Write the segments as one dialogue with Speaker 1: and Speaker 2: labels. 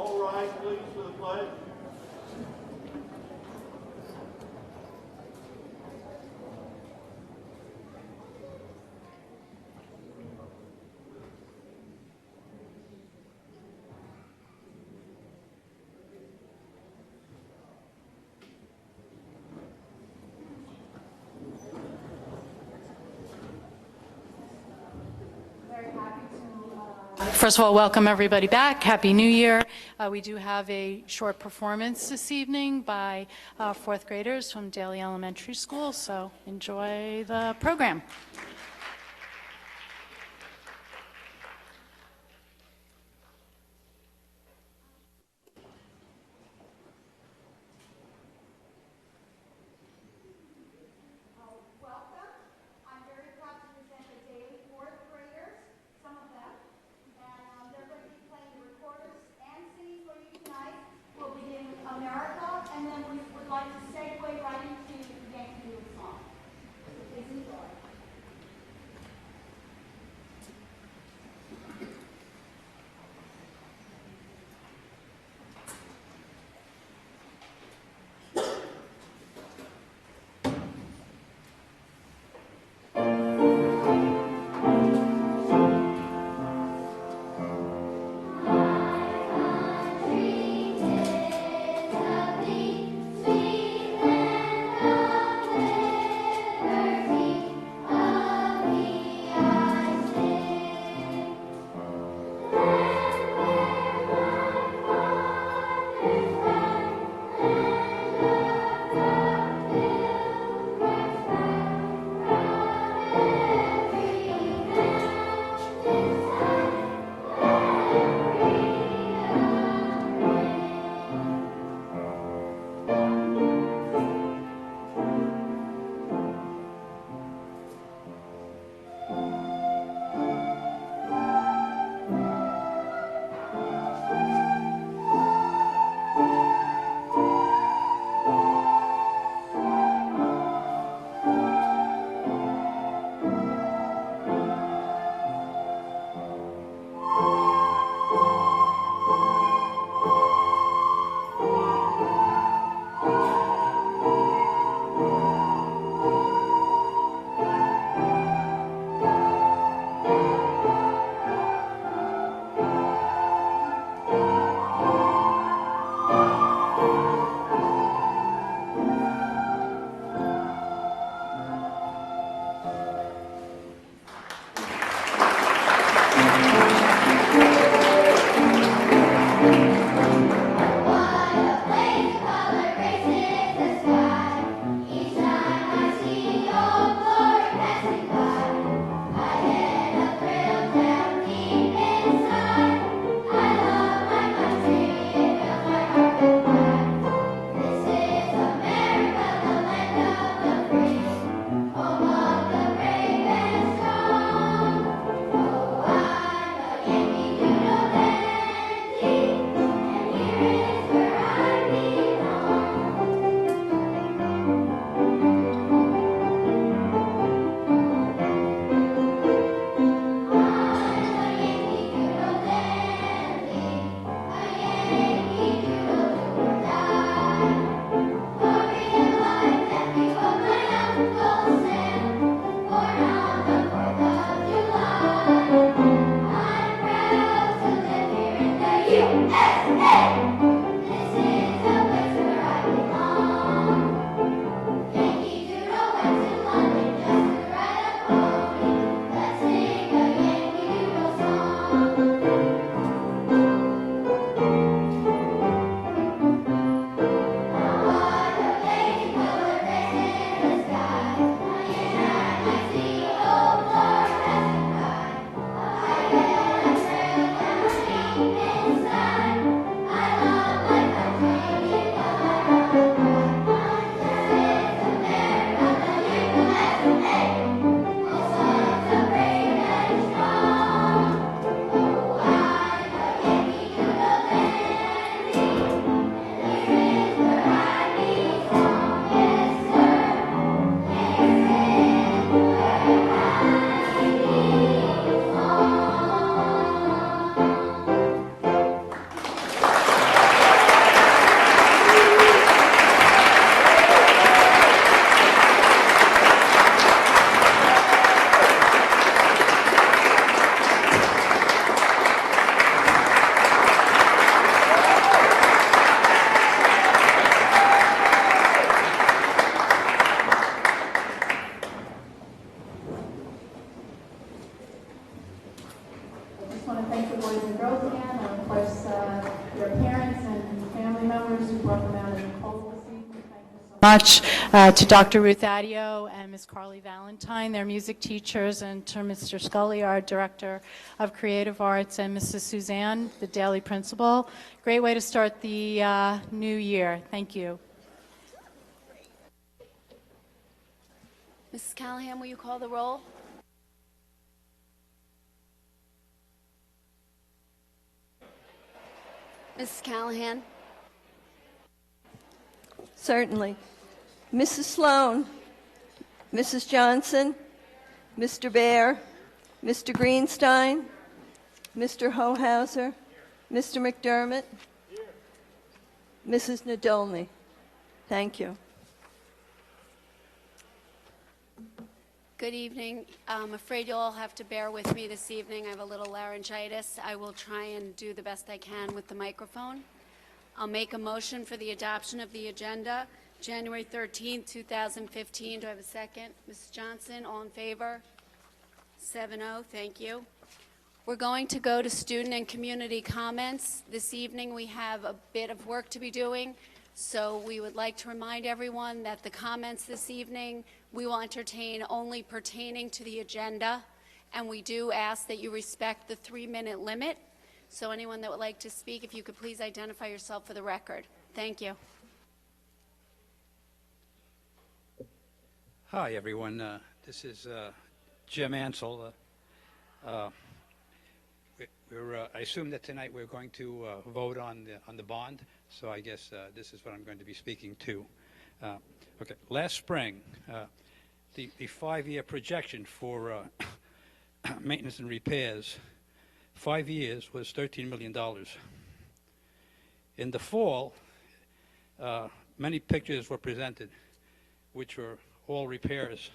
Speaker 1: All rise, please, for the pledge.
Speaker 2: First of all, welcome everybody back. Happy New Year. We do have a short performance this evening by fourth graders from Daly Elementary School, so enjoy the program. much to Dr. Ruth Adio and Ms. Carly Valentine, their music teachers, and to Mr. Scully, our Director of Creative Arts, and Mrs. Suzanne, the daily principal. Great way to start the new year. Thank you.
Speaker 3: Mrs. Callahan, will you call the roll? Mrs. Callahan?
Speaker 4: Certainly. Mrs. Sloan, Mrs. Johnson, Mr. Bear, Mr. Greenstein, Mr. Hohauser, Mr. McDermott, Mrs. Nadolny. Thank you.
Speaker 3: Good evening. I'm afraid you'll all have to bear with me this evening. I have a little laryngitis. I will try and do the best I can with the microphone. I'll make a motion for the adoption of the agenda, January 13th, 2015. Do I have a second? Mrs. Johnson, all in favor? 7-0, thank you. We're going to go to student and community comments. This evening we have a bit of work to be doing, so we would like to remind everyone that the comments this evening we will entertain only pertaining to the agenda, and we do ask that you respect the 3-minute limit. So anyone that would like to speak, if you could please identify yourself for the record. Thank you.
Speaker 5: Hi, everyone. This is Jim Ansel. I assume that tonight we're going to vote on the bond, so I guess this is what I'm going to be speaking to. Okay. Last spring, the 5-year projection for maintenance and repairs, 5 years, was $13 million. In the fall, many pictures were presented, which were all repairs.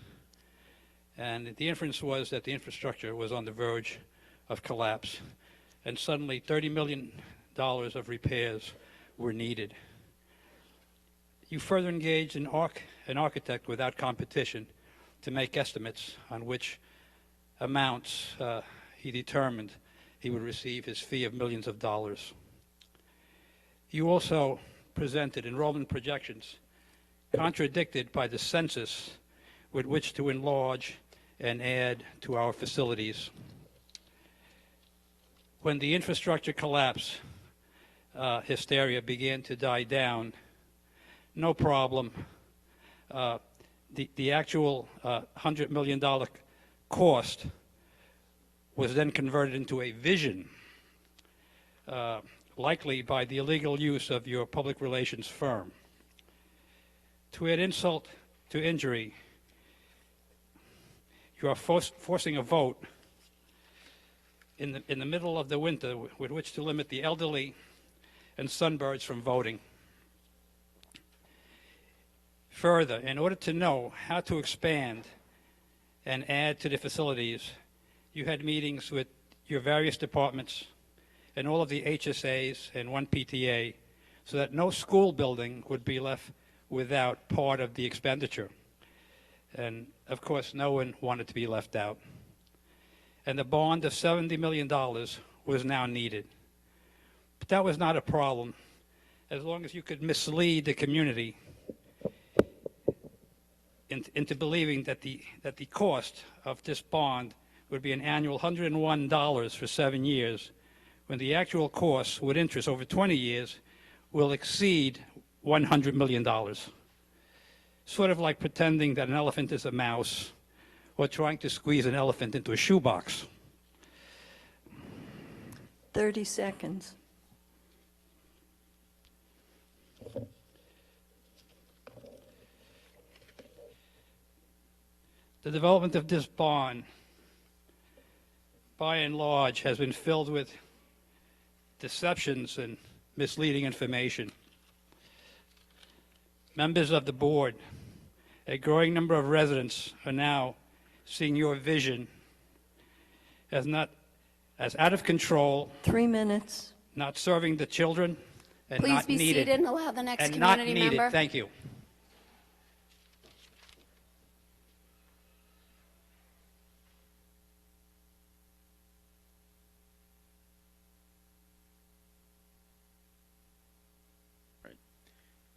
Speaker 5: And the inference was that the infrastructure was on the verge of collapse, and suddenly $30 million of repairs were needed. You further engaged an architect without competition to make estimates on which amounts he determined he would receive his fee of millions of dollars. You also presented enrollment projections contradicted by the census with which to enlarge and add to our facilities. When the infrastructure collapse hysteria began to die down, no problem. The actual $100 million cost was then converted into a vision, likely by the illegal use of your public relations firm. To add insult to injury, you are forcing a vote in the middle of the winter with which to limit the elderly and sunbirds from voting. Further, in order to know how to expand and add to the facilities, you had meetings with your various departments and all of the HSAs and one PTA so that no school building would be left without part of the expenditure. And of course, no one wanted to be left out. And the bond of $70 million was now needed. But that was not a problem as long as you could mislead the community into believing that the cost of this bond would be an annual $101 for 7 years, when the actual cost with interest over 20 years will exceed $100 million. Sort of like pretending that an elephant is a mouse or trying to squeeze an elephant into a shoebox.
Speaker 4: 30 seconds.
Speaker 5: The development of this bond, by and large, has been filled with deceptions and misleading information. Members of the board, a growing number of residents are now seeing your vision as out of control,
Speaker 4: 3 minutes.
Speaker 5: not serving the children, and
Speaker 3: Please
Speaker 5: not
Speaker 3: be
Speaker 5: needed.
Speaker 3: seated and allow the next
Speaker 5: And not
Speaker 3: community
Speaker 5: needed.
Speaker 3: member.
Speaker 5: Thank you.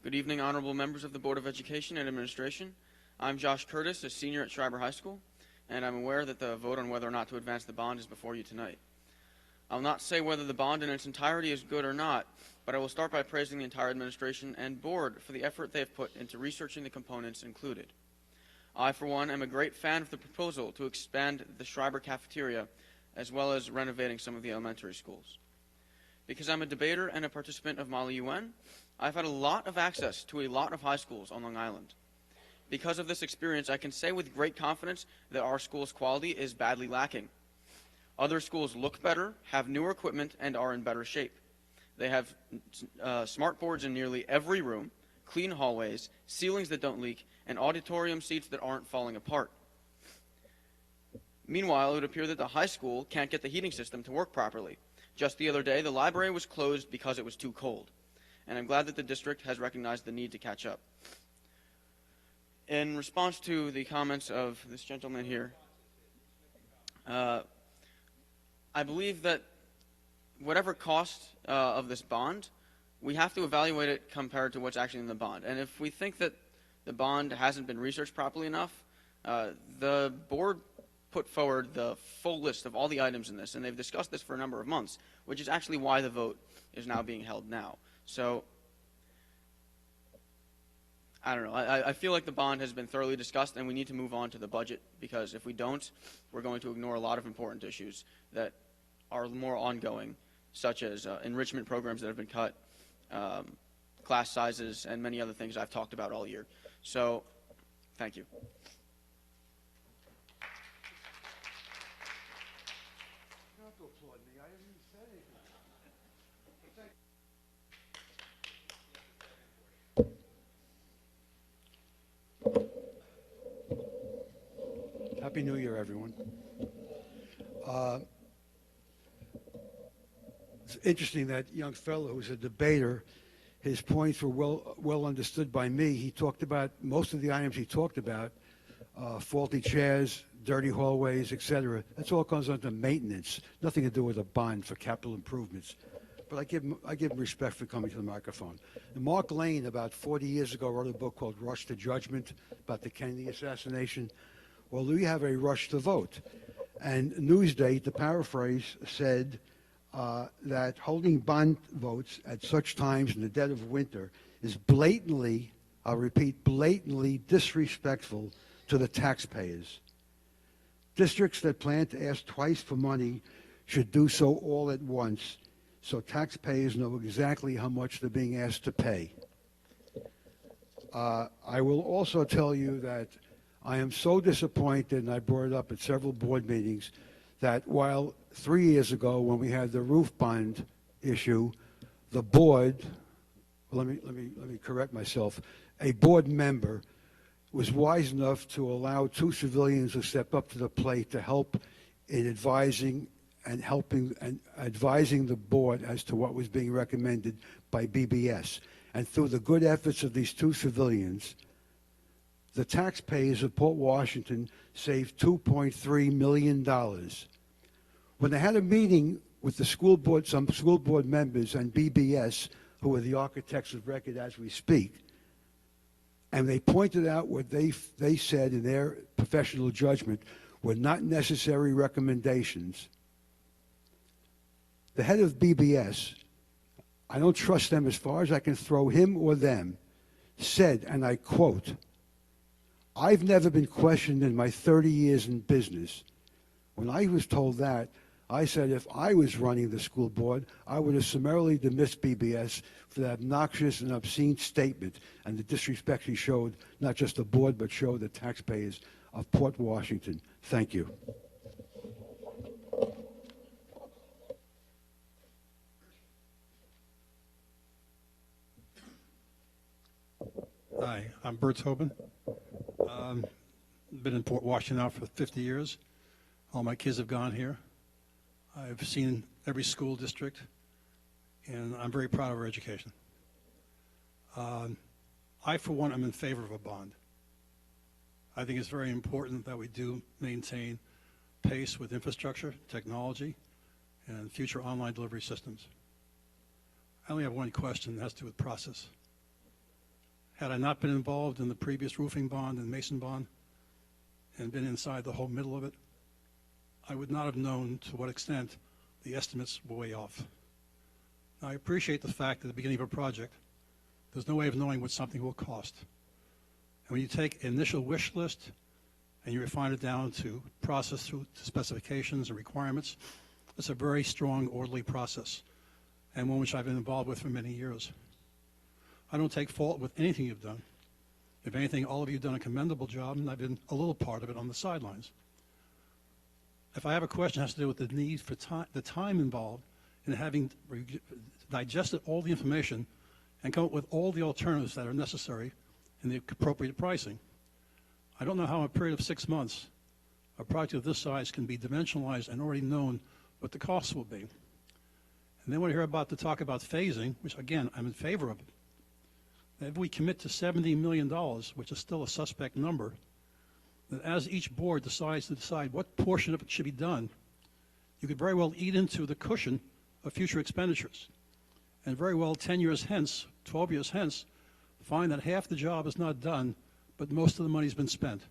Speaker 6: Good evening, honorable members of the Board of Education and Administration. I'm Josh Curtis, a senior at Schreiber High School, and I'm aware that the vote on whether or not to advance the bond is before you tonight. I'll not say whether the bond in its entirety is good or not, but I will start by praising the entire administration and board for the effort they have put into researching the components included. I, for one, am a great fan of the proposal to expand the Schreiber cafeteria as well as renovating some of the elementary schools. Because I'm a debater and a participant of Mali UN, I've had a lot of access to a lot of high schools on Long Island. Because of this experience, I can say with great confidence that our school's quality is badly lacking. Other schools look better, have newer equipment, and are in better shape. They have smart boards in nearly every room, clean hallways, ceilings that don't leak, and auditorium seats that aren't falling apart. Meanwhile, it would appear that the high school can't get the heating system to work properly. Just the other day, the library was closed because it was too cold, and I'm glad that the district has recognized the need to catch up. In response to the comments of this gentleman here, I believe that whatever cost of this bond, we have to evaluate it compared to what's actually in the bond. And if we think that the bond hasn't been researched properly enough, the board put forward the full list of all the items in this, and they've discussed this for a number of months, which is actually why the vote is now being held now. So, I don't know. I feel like the bond has been thoroughly discussed, and we need to move on to the budget, because if we don't, we're going to ignore a lot of important issues that are more ongoing, such as enrichment programs that have been cut, class sizes, and many other things I've talked about all year. So, thank you.
Speaker 7: Happy New Year, everyone. It's interesting that young fellow who's a debater, his points were well understood by me. He talked about most of the items he talked about, faulty chairs, dirty hallways, etc. That's all comes under maintenance, nothing to do with a bond for capital improvements. But I give him respect for coming to the microphone. And Mark Lane, about 40 years ago, wrote a book called Rush to Judgment about the Kennedy assassination. Well, we have a rush to vote. And Newsday, to paraphrase, said that holding bond votes at such times in the dead of winter is blatantly, I'll repeat, blatantly disrespectful to the taxpayers. Districts that plan to ask twice for money should do so all at once, so taxpayers know exactly how much they're being asked to pay. I will also tell you that I am so disappointed, and I brought it up at several board meetings, that while 3 years ago when we had the roof bond issue, the board, let me correct myself, a board member was wise enough to allow 2 civilians to step up to the plate to help in advising and helping and advising the board as to what was being recommended by BBS. And through the good efforts of these 2 civilians, the taxpayers of Port Washington saved $2.3 million. When they had a meeting with the school board, some school board members and BBS, who are the architects of record as we speak, and they pointed out what they said in their professional judgment were not necessary recommendations. The head of BBS, I don't trust them as far as I can throw him or them, said, and I quote, "I've never been questioned in my 30 years in business." When I was told that, I said if I was running the school board, I would have summarily dismissed BBS for that obnoxious and obscene statement and the disrespect he showed, not just the board, but showed the taxpayers of Port Washington. Thank you.
Speaker 8: Hi, I'm Bert Tobin. Been in Port Washington now for 50 years. All my kids have gone here. I've seen every school district, and I'm very proud of our education. I, for one, am in favor of a bond. I think it's very important that we do maintain pace with infrastructure, technology, and future online delivery systems. I only have one question that has to do with process. Had I not been involved in the previous roofing bond and mason bond and been inside the whole middle of it, I would not have known to what extent the estimates were way off. Now, I appreciate the fact at the beginning of a project, there's no way of knowing what something will cost. And when you take an initial wish list and you refine it down to process through to specifications and requirements, it's a very strong, orderly process, and one which I've been involved with for many years. I don't take fault with anything you've done. If anything, all of you have done a commendable job, and I've been a little part of it on the sidelines. If I have a question, it has to do with the need for time, the time involved in having digested all the information and come up with all the alternatives that are necessary in the appropriate pricing. I don't know how in a period of 6 months a project of this size can be dimensionalized and already known what the costs will be. And then when I hear about the talk about phasing, which again, I'm in favor of it, if we commit to $70 million, which is still a suspect number, that as each board decides to decide what portion of it should be done, you could very well eat into the cushion of future expenditures. And very well 10 years hence, 12 years hence, find that half the job is not done, but most of the money's been spent,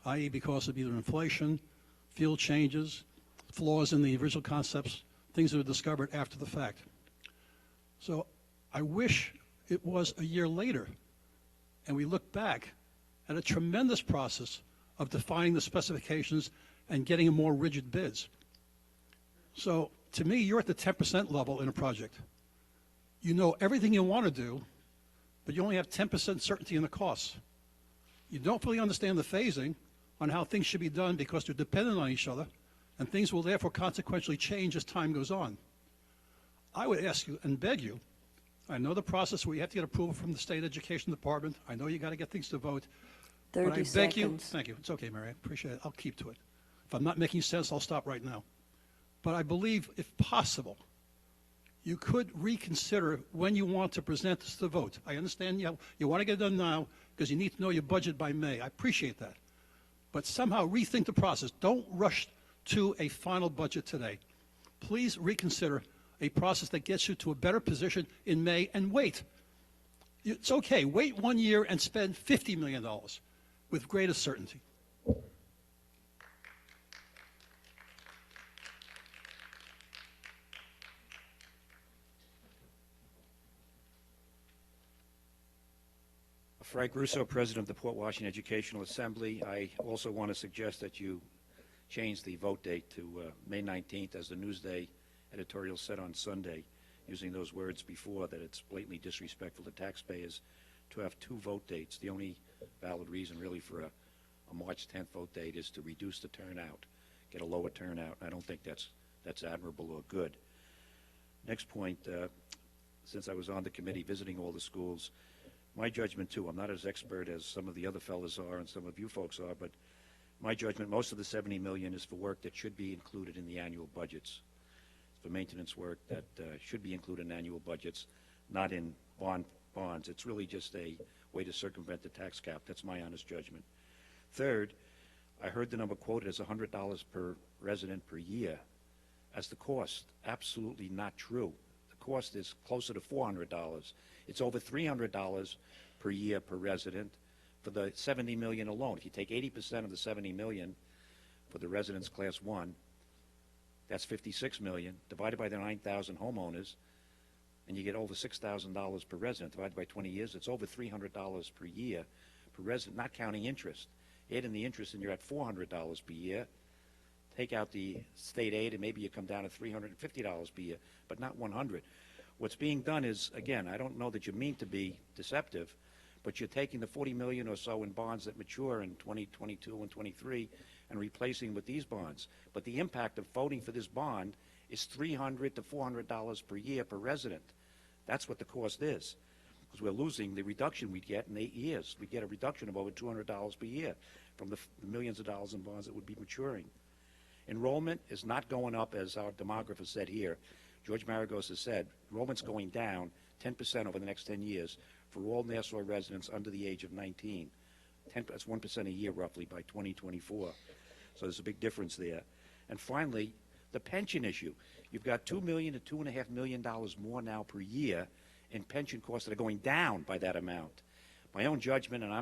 Speaker 8: i.e. because of either inflation, field changes, flaws in the original concepts, things that were discovered after the fact. So I wish it was a year later and we look back at a tremendous process of defining the specifications and getting more rigid bids. So to me, you're at the 10% level in a project. You know everything you want to do, but you only have 10% certainty in the costs. You don't fully understand the phasing on how things should be done because they're dependent on each other, and things will therefore consequentially change as time goes on. I would ask you and beg you, I know the process where you have to get approval from the State Education Department. I know you got to get things to vote.
Speaker 4: 30
Speaker 8: but I beg you,
Speaker 4: seconds.
Speaker 8: thank you. It's okay, Mary. I appreciate it. I'll keep to it. If I'm not making sense, I'll stop right now. But I believe, if possible, you could reconsider when you want to present this to vote. I understand you want to get it done now because you need to know your budget by May. I appreciate that. But somehow rethink the process. Don't rush to a final budget today. Please reconsider a process that gets you to a better position in May, and wait. It's okay. Wait 1 year and spend $50 million with greater certainty.
Speaker 9: Frank Russo, President of the Port Washington Educational Assembly. I also want to suggest that you change the vote date to May 19th, as the Newsday editorial said on Sunday, using those words before, that it's blatantly disrespectful to taxpayers to have two vote dates. The only valid reason really for a March 10th vote date is to reduce the turnout, get a lower turnout. I don't think that's admirable or good. Next point, since I was on the committee visiting all the schools, my judgment too, I'm not as expert as some of the other fellows are and some of you folks are, but my judgment, most of the $70 million is for work that should be included in the annual budgets. For maintenance work that should be included in annual budgets, not in bonds. It's really just a way to circumvent the tax cap. That's my honest judgment. Third, I heard the number quoted as $100 per resident per year as the cost. Absolutely not true. The cost is closer to $400. It's over $300 per year per resident for the $70 million alone. If you take 80% of the $70 million for the residents class 1, that's $56 million, divided by the 9,000 homeowners, and you get over $6,000 per resident. Divided by 20 years, it's over $300 per year per resident, not counting interest. Add in the interest, and you're at $400 per year. Take out the state aid, and maybe you come down to $350 per year, but not $100. What's being done is, again, I don't know that you mean to be deceptive, but you're taking the $40 million or so in bonds that mature in 2022 and 23 and replacing with these bonds. But the impact of voting for this bond is $300 to $400 per year per resident. That's what the cost is, because we're losing the reduction we'd get in 8 years. We'd get a reduction of over $200 per year from the millions of dollars in bonds that would be maturing. Enrollment is not going up, as our demographer said here. George Maragos has said enrollment's going down 10% over the next 10 years for all Nassau residents under the age of 19. That's 1% a year roughly by 2024. So there's a big difference there. And finally, the pension issue. You've got $2 million to $2.5 million more now per year in pension costs that are going down by that amount. My own judgment, and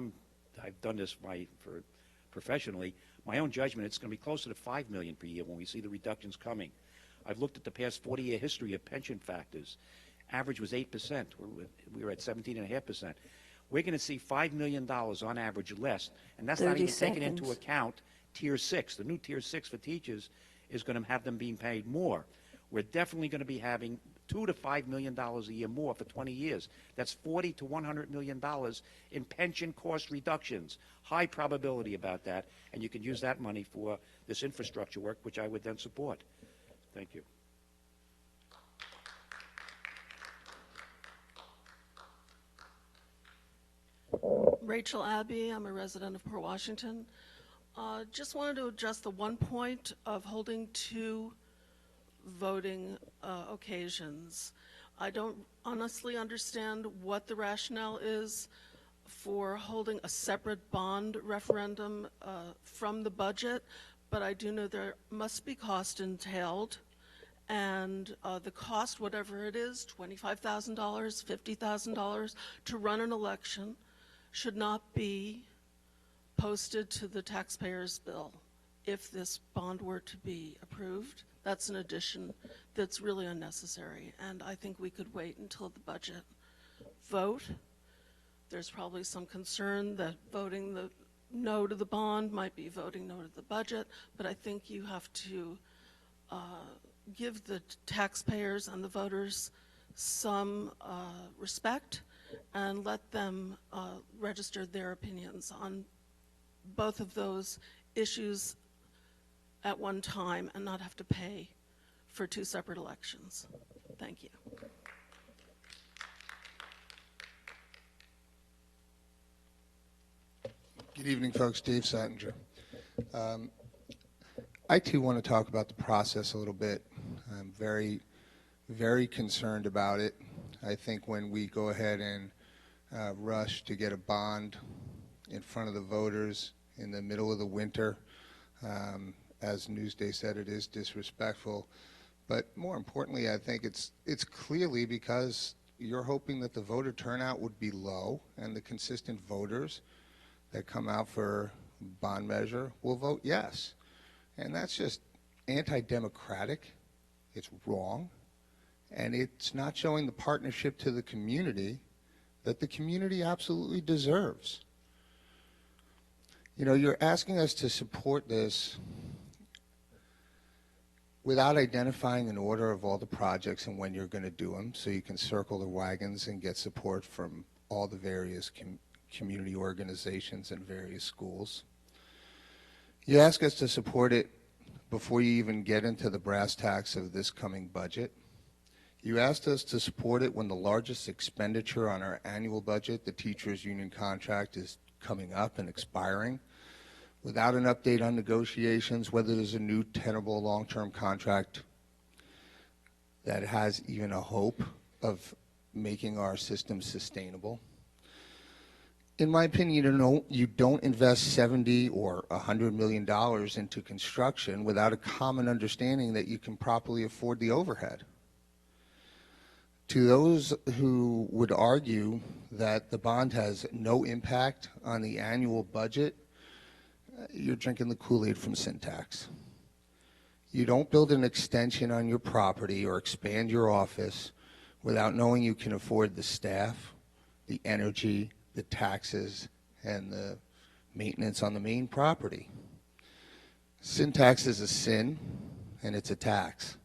Speaker 9: I've done this for professionally, my own judgment, it's going to be closer to $5 million per year when we see the reductions coming. I've looked at the past 40-year history of pension factors. Average was 8%. We were at 17.5%. We're going to see $5 million on average less, and that's not
Speaker 4: 30
Speaker 9: even taking into
Speaker 4: seconds.
Speaker 9: account Tier 6. The new Tier 6 for teachers is going to have them being paid more. We're definitely going to be having $2 to $5 million a year more for 20 years. That's $40 to $100 million in pension cost reductions. High probability about that, and you can use that money for this infrastructure work, which I would then support. Thank you.
Speaker 10: Rachel Abbey, I'm a resident of Port Washington. Just wanted to address the one point of holding two voting occasions. I don't honestly understand what the rationale is for holding a separate bond referendum from the budget, but I do know there must be cost entailed, and the cost, whatever it is, $25,000, $50,000 to run an election, should not be posted to the taxpayer's bill if this bond were to be approved. That's an addition that's really unnecessary, and I think we could wait until the budget vote. There's probably some concern that voting the no to the bond might be voting no to the budget, but I think you have to give the taxpayers and the voters some respect and let them register their opinions on both of those issues at one time and not have to pay for two separate elections. Thank you.
Speaker 11: Good evening, folks. Dave Sattinger. I, too, want to talk about the process a little bit. I'm very, very concerned about it. I think when we go ahead and rush to get a bond in front of the voters in the middle of the winter, as Newsday said, it is disrespectful. But more importantly, I think it's clearly because you're hoping that the voter turnout would be low, and the consistent voters that come out for bond measure will vote yes. And that's just anti-democratic. It's wrong. And it's not showing the partnership to the community that the community absolutely deserves. You know, you're asking us to support this without identifying an order of all the projects and when you're going to do them, so you can circle the wagons and get support from all the various community organizations and various schools. You ask us to support it before you even get into the brass tacks of this coming budget. You asked us to support it when the largest expenditure on our annual budget, the teachers' union contract, is coming up and expiring, without an update on negotiations, whether there's a new tenable long-term contract that has even a hope of making our system sustainable. In my opinion, you don't invest $70 or $100 million into construction without a common understanding that you can properly afford the overhead. To those who would argue that the bond has no impact on the annual budget, you're drinking the Kool-Aid from syntax. You don't build an extension on your property or expand your office without knowing you can afford the staff, the energy, the taxes, and the maintenance on the main property. Syntax is a sin, and it's a tax.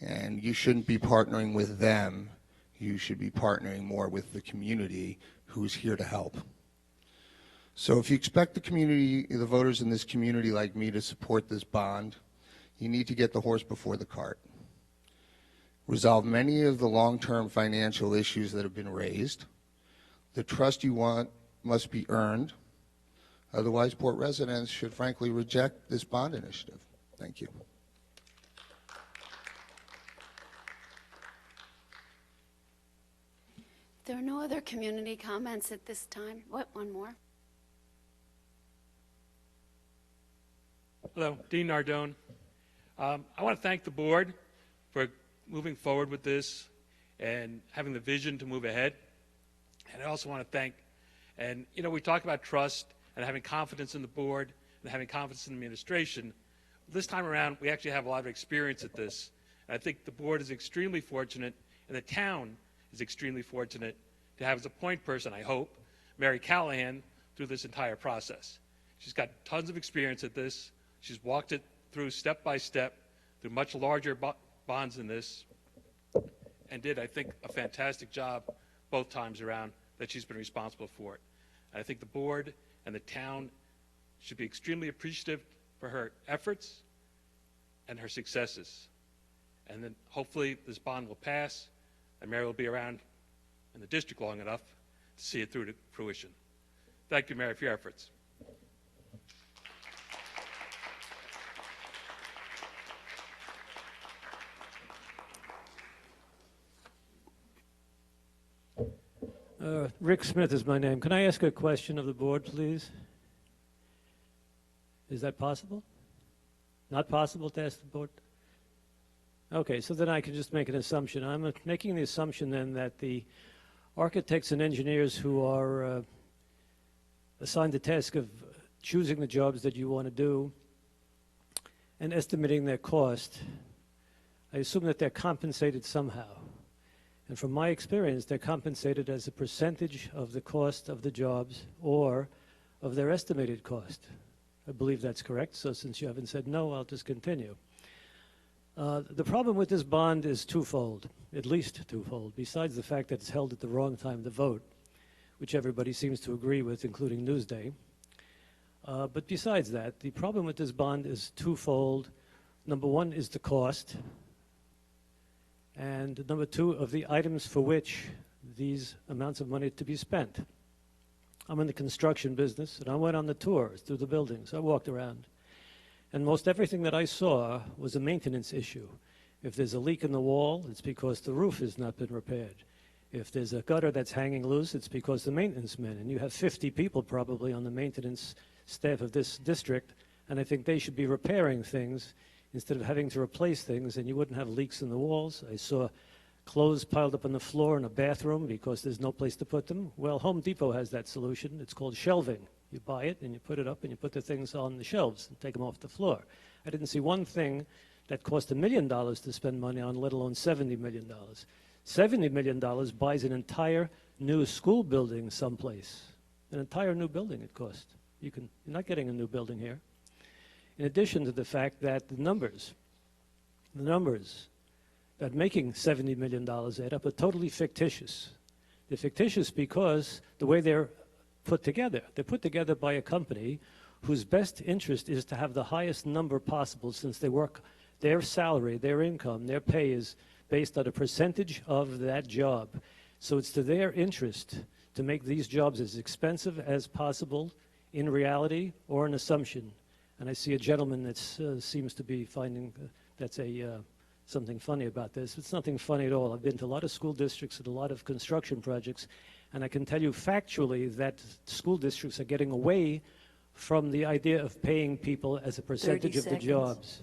Speaker 11: And you shouldn't be partnering with them. You should be partnering more with the community who's here to help. So if you expect the community, the voters in this community like me to support this bond, you need to get the horse before the cart. Resolve many of the long-term financial issues that have been raised. The trust you want must be earned. Otherwise, Port residents should frankly reject this bond initiative. Thank you.
Speaker 3: There are no other community comments at this time. What, one more?
Speaker 12: Hello, Dean Nardone. I want to thank the board for moving forward with this and having the vision to move ahead. And I also want to thank And, you know, we talk about trust and having confidence in the board and having confidence in the administration. This time around, we actually have a lot of experience at this. And I think the board is extremely fortunate, and the town is extremely fortunate to have as a point person, I hope, Mary Callahan through this entire process. She's got tons of experience at this. She's walked it through step by step through much larger bonds than this, and did, I think, a fantastic job both times around that she's been responsible for it. And I think the board and the town should be extremely appreciative for her efforts and her successes. And then hopefully this bond will pass, and Mary will be around in the district long enough to see it through to fruition. Thank you, Mary, for your efforts.
Speaker 13: Rick Smith is my name. Can I ask a question of the board, please? Is that possible? Not possible to ask the board? Okay, so then I can just make an assumption. I'm making the assumption then that the architects and engineers who are assigned the task of choosing the jobs that you want to do and estimating their cost, I assume that they're compensated somehow. And from my experience, they're compensated as a percentage of the cost of the jobs or of their estimated cost. I believe that's correct, so since you haven't said no, I'll just continue. The problem with this bond is twofold, at least twofold, besides the fact that it's held at the wrong time to vote, which everybody seems to agree with, including Newsday. But besides that, the problem with this bond is twofold. Number one is the cost, and number two, of the items for which these amounts of money are to be spent. I'm in the construction business, and I went on the tours through the buildings. I walked around, and most everything that I saw was a maintenance issue. If there's a leak in the wall, it's because the roof has not been repaired. If there's a gutter that's hanging loose, it's because the maintenance men, and you have 50 people probably on the maintenance staff of this district, and I think they should be repairing things instead of having to replace things, and you wouldn't have leaks in the walls. I saw clothes piled up on the floor in a bathroom because there's no place to put them. Well, Home Depot has that solution. It's called shelving. You buy it, and you put it up, and you put the things on the shelves and take them off the floor. I didn't see one thing that cost $1 million to spend money on, let alone $70 million. $70 million buys an entire new school building someplace. An entire new building it cost. You're not getting a new building here. In addition to the fact that the numbers that making $70 million add up are totally fictitious. They're fictitious because the way they're put together by a company whose best interest is to have the highest number possible, since they work, their salary, their income, their pay is based on a percentage of that job. So it's to their interest to make these jobs as expensive as possible in reality or an assumption. And I see a gentleman that seems to be finding that's something funny about this. It's nothing funny at all. I've been to a lot of school districts and a lot of construction projects, and I can tell you factually that school districts are getting away from the idea of paying people as a percentage of the jobs.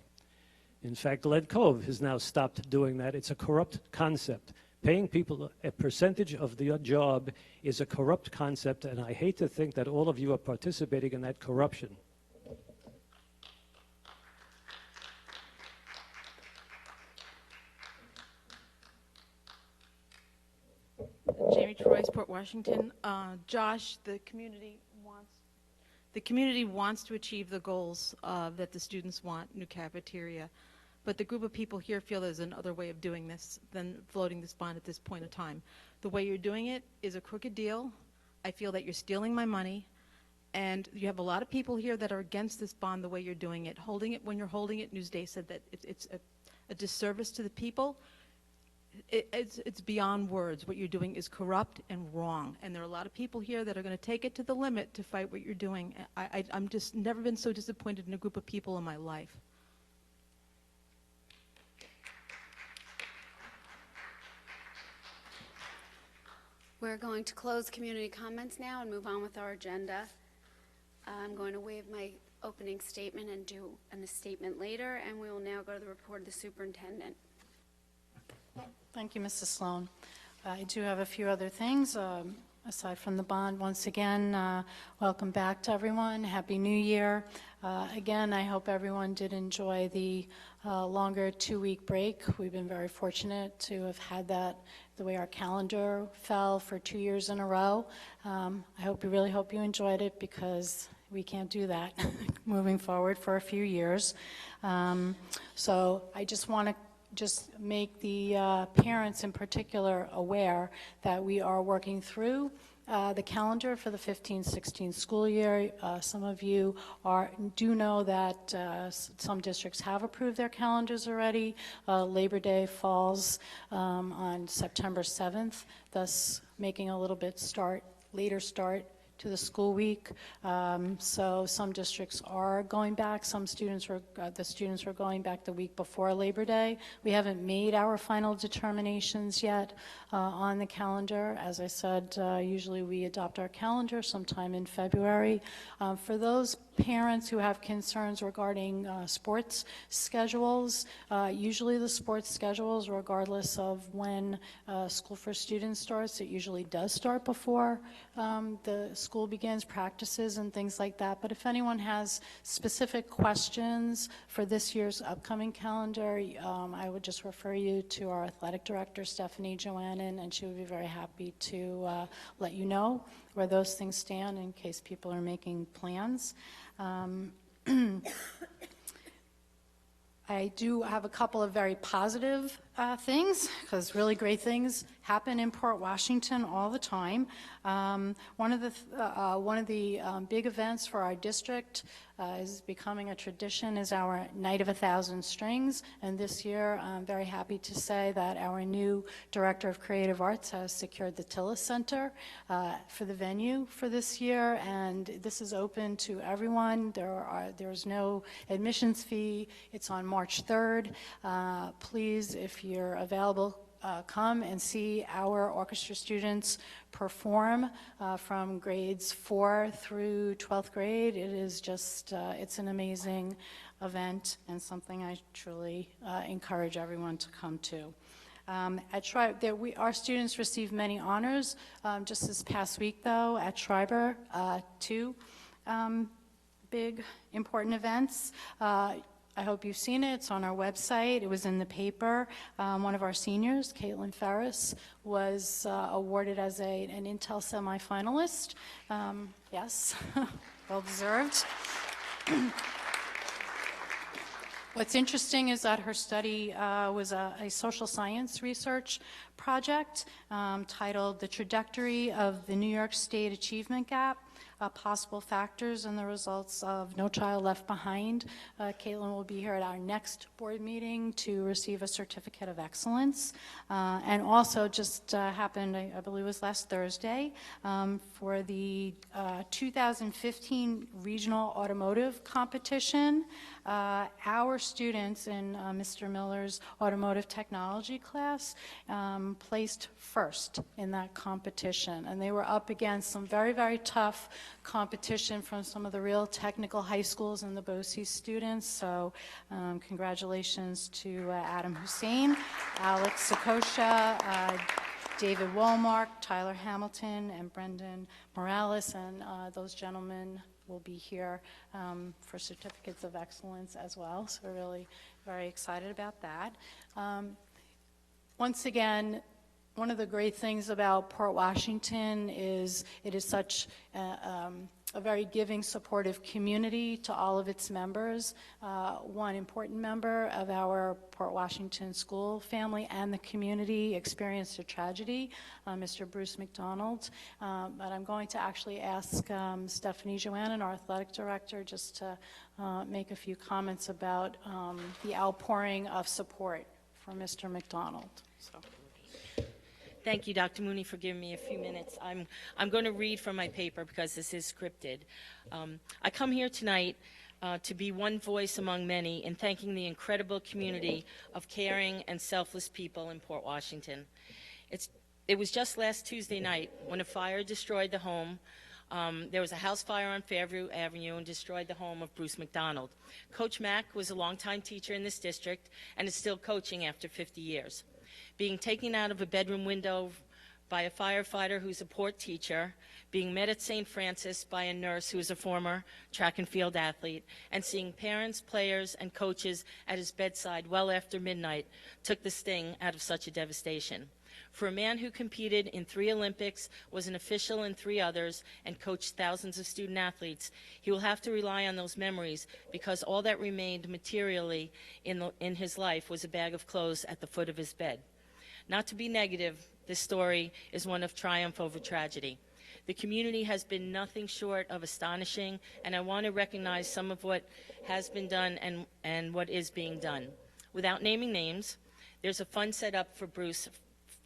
Speaker 13: In fact, Glen Cove has now stopped doing that. It's a corrupt concept. Paying people a percentage of the job is a corrupt concept, and I hate to think that all of you are participating in that corruption.
Speaker 14: Jamie Troyes, Port Washington. Josh, the community wants to achieve the goals that the students want, new cafeteria, but the group of people here feel there's another way of doing this than floating this bond at this point in time. The way you're doing it is a crooked deal. I feel that you're stealing my money, and you have a lot of people here that are against this bond the way you're doing it. Holding it when you're holding it, Newsday said that it's a disservice to the people. It's beyond words. What you're doing is corrupt and wrong, and there are a lot of people here that are going to take it to the limit to fight what you're doing. I'm just never been so disappointed in a group of people in my life.
Speaker 3: We're going to close community comments now and move on with our agenda. I'm going to waive my opening statement and do a statement later, and we will now go to the report of the superintendent.
Speaker 2: Thank you, Mrs. Sloan. I do have a few other things. aside from the bond, once again, welcome back to everyone. Happy New Year. Again, I hope everyone did enjoy the longer 2-week break. We've been very fortunate to have had that the way our calendar fell for 2 years in a row. I really hope you enjoyed it, because we can't do that moving forward for a few years. So I just want to make the parents in particular aware that we are working through the calendar for the 15-16 school year. Some of you do know that some districts have approved their calendars already. Labor Day falls on September 7th, thus making a little bit later start to the school week. So some districts are going back. The students are going back the week before Labor Day. We haven't made our final determinations yet on the calendar. As I said, usually we adopt our calendar sometime in February. For those parents who have concerns regarding sports schedules, usually the sports schedules, regardless of when School for Students starts, it usually does start before the school begins, practices and things like that. But if anyone has specific questions for this year's upcoming calendar, I would just refer you to our athletic director, Stephanie Joannin, and she would be very happy to let you know where those things stand in case people are making plans. I do have a couple of very positive things, because really great things happen in Port Washington all the time. One of the big events for our district is becoming a tradition is our Night of 1,000 Strings, and this year I'm very happy to say that our new Director of Creative Arts has secured the Tillis Center for the venue for this year, and this is open to everyone. There's no admissions fee. It's on March 3rd. Please, if you're available, come and see our orchestra students perform from grades 4 through 12th grade. It is just, it's an amazing event and something I truly encourage everyone to come to. At Schreiber, our students received many honors. Just this past week, though, at Schreiber, 2 big, important events. I hope you've seen it. It's on our website. It was in the paper. One of our seniors, Caitlin Ferris, was awarded as an Intel semifinalist. Yes, well deserved. What's interesting is that her study was a social science research project titled The Trajectory of the New York State Achievement Gap, Possible Factors and the Results of No Child Left Behind. Caitlin will be here at our next board meeting to receive a Certificate of Excellence. And also just happened, I believe it was last Thursday, for the 2015 Regional Automotive Competition. Our students in Mr. Miller's automotive technology class placed first in that competition, and they were up against some very, very tough competition from some of the real technical high schools and the BOCE students. So congratulations to Adam Hussein, Alex Sakosha, David Walmark, Tyler Hamilton, and Brendan Morales, and those gentlemen will be here for certificates of excellence as well. So we're really very excited about that. Once again, one of the great things about Port Washington is it is such a very giving, supportive community to all of its members. One important member of our Port Washington school family and the community experienced a tragedy, Mr. Bruce McDonald. But I'm going to actually ask Stephanie Joannin, our athletic director, just to make a few comments about the outpouring of support for Mr. McDonald. So.
Speaker 15: Thank you, Dr. Mooney, for giving me a few minutes. I'm going to read from my paper because this is scripted. I come here tonight to be one voice among many in thanking the incredible community of caring and selfless people in Port Washington. It was just last Tuesday night when a fire destroyed the home. There was a house fire on Fairview Avenue and destroyed the home of Bruce McDonald. Coach Mack was a longtime teacher in this district and is still coaching after 50 years. Being taken out of a bedroom window by a firefighter who's a port teacher, being met at St. Francis by a nurse who is a former track and field athlete, and seeing parents, players, and coaches at his bedside well after midnight took the sting out of such a devastation. For a man who competed in 3 Olympics, was an official in 3 others, and coached thousands of student athletes, he will have to rely on those memories because all that remained materially in his life was a bag of clothes at the foot of his bed. Not to be negative, this story is one of triumph over tragedy. The community has been nothing short of astonishing, and I want to recognize some of what has been done and what is being done. Without naming names, there's a fund set up for Bruce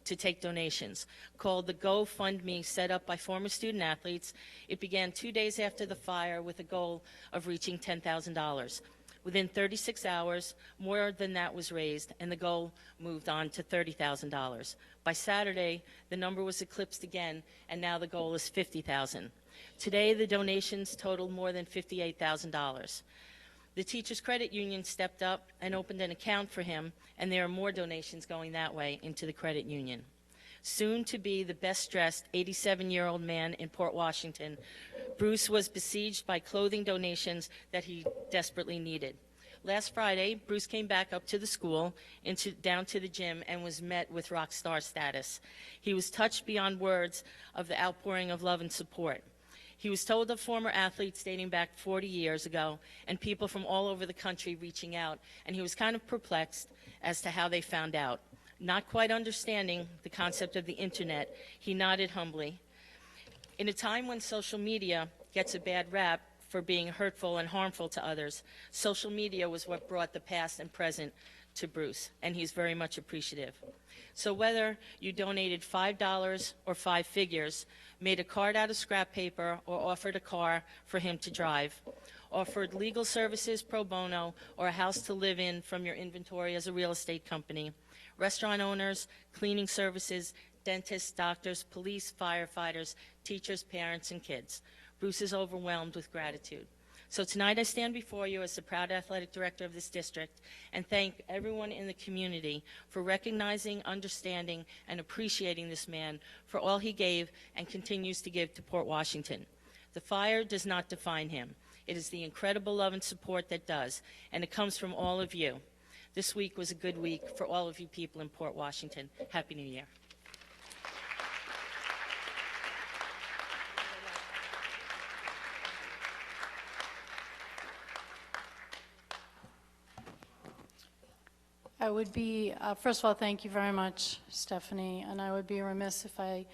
Speaker 15: to take donations called the GoFundMe, set up by former student athletes. It began 2 days after the fire with a goal of reaching $10,000. Within 36 hours, more than that was raised, and the goal moved on to $30,000. By Saturday, the number was eclipsed again, and now the goal is $50,000. Today, the donations totaled more than $58,000. The Teachers Credit Union stepped up and opened an account for him, and there are more donations going that way into the credit union. Soon to be the best-dressed 87-year-old man in Port Washington, Bruce was besieged by clothing donations that he desperately needed. Last Friday, Bruce came back up to the school, down to the gym, and was met with rock star status. He was touched beyond words of the outpouring of love and support. He was told of former athletes dating back 40 years ago and people from all over the country reaching out, and he was kind of perplexed as to how they found out. Not quite understanding the concept of the internet, he nodded humbly. In a time when social media gets a bad rap for being hurtful and harmful to others, social media was what brought the past and present to Bruce, and he's very much appreciative. So whether you donated $5 or 5 figures, made a card out of scrap paper, or offered a car for him to drive, offered legal services pro bono, or a house to live in from your inventory as a real estate company, restaurant owners, cleaning services, dentists, doctors, police, firefighters, teachers, parents, and kids. Bruce is overwhelmed with gratitude. So tonight I stand before you as the proud athletic director of this district and thank everyone in the community for recognizing, understanding, and appreciating this man for all he gave and continues to give to Port Washington. The fire does not define him. It is the incredible love and support that does, and it comes from all of you. This week was a good week for all of you people in Port Washington. Happy New Year.
Speaker 2: I would be, first of all, thank you very much, Stephanie, and I would be remiss if I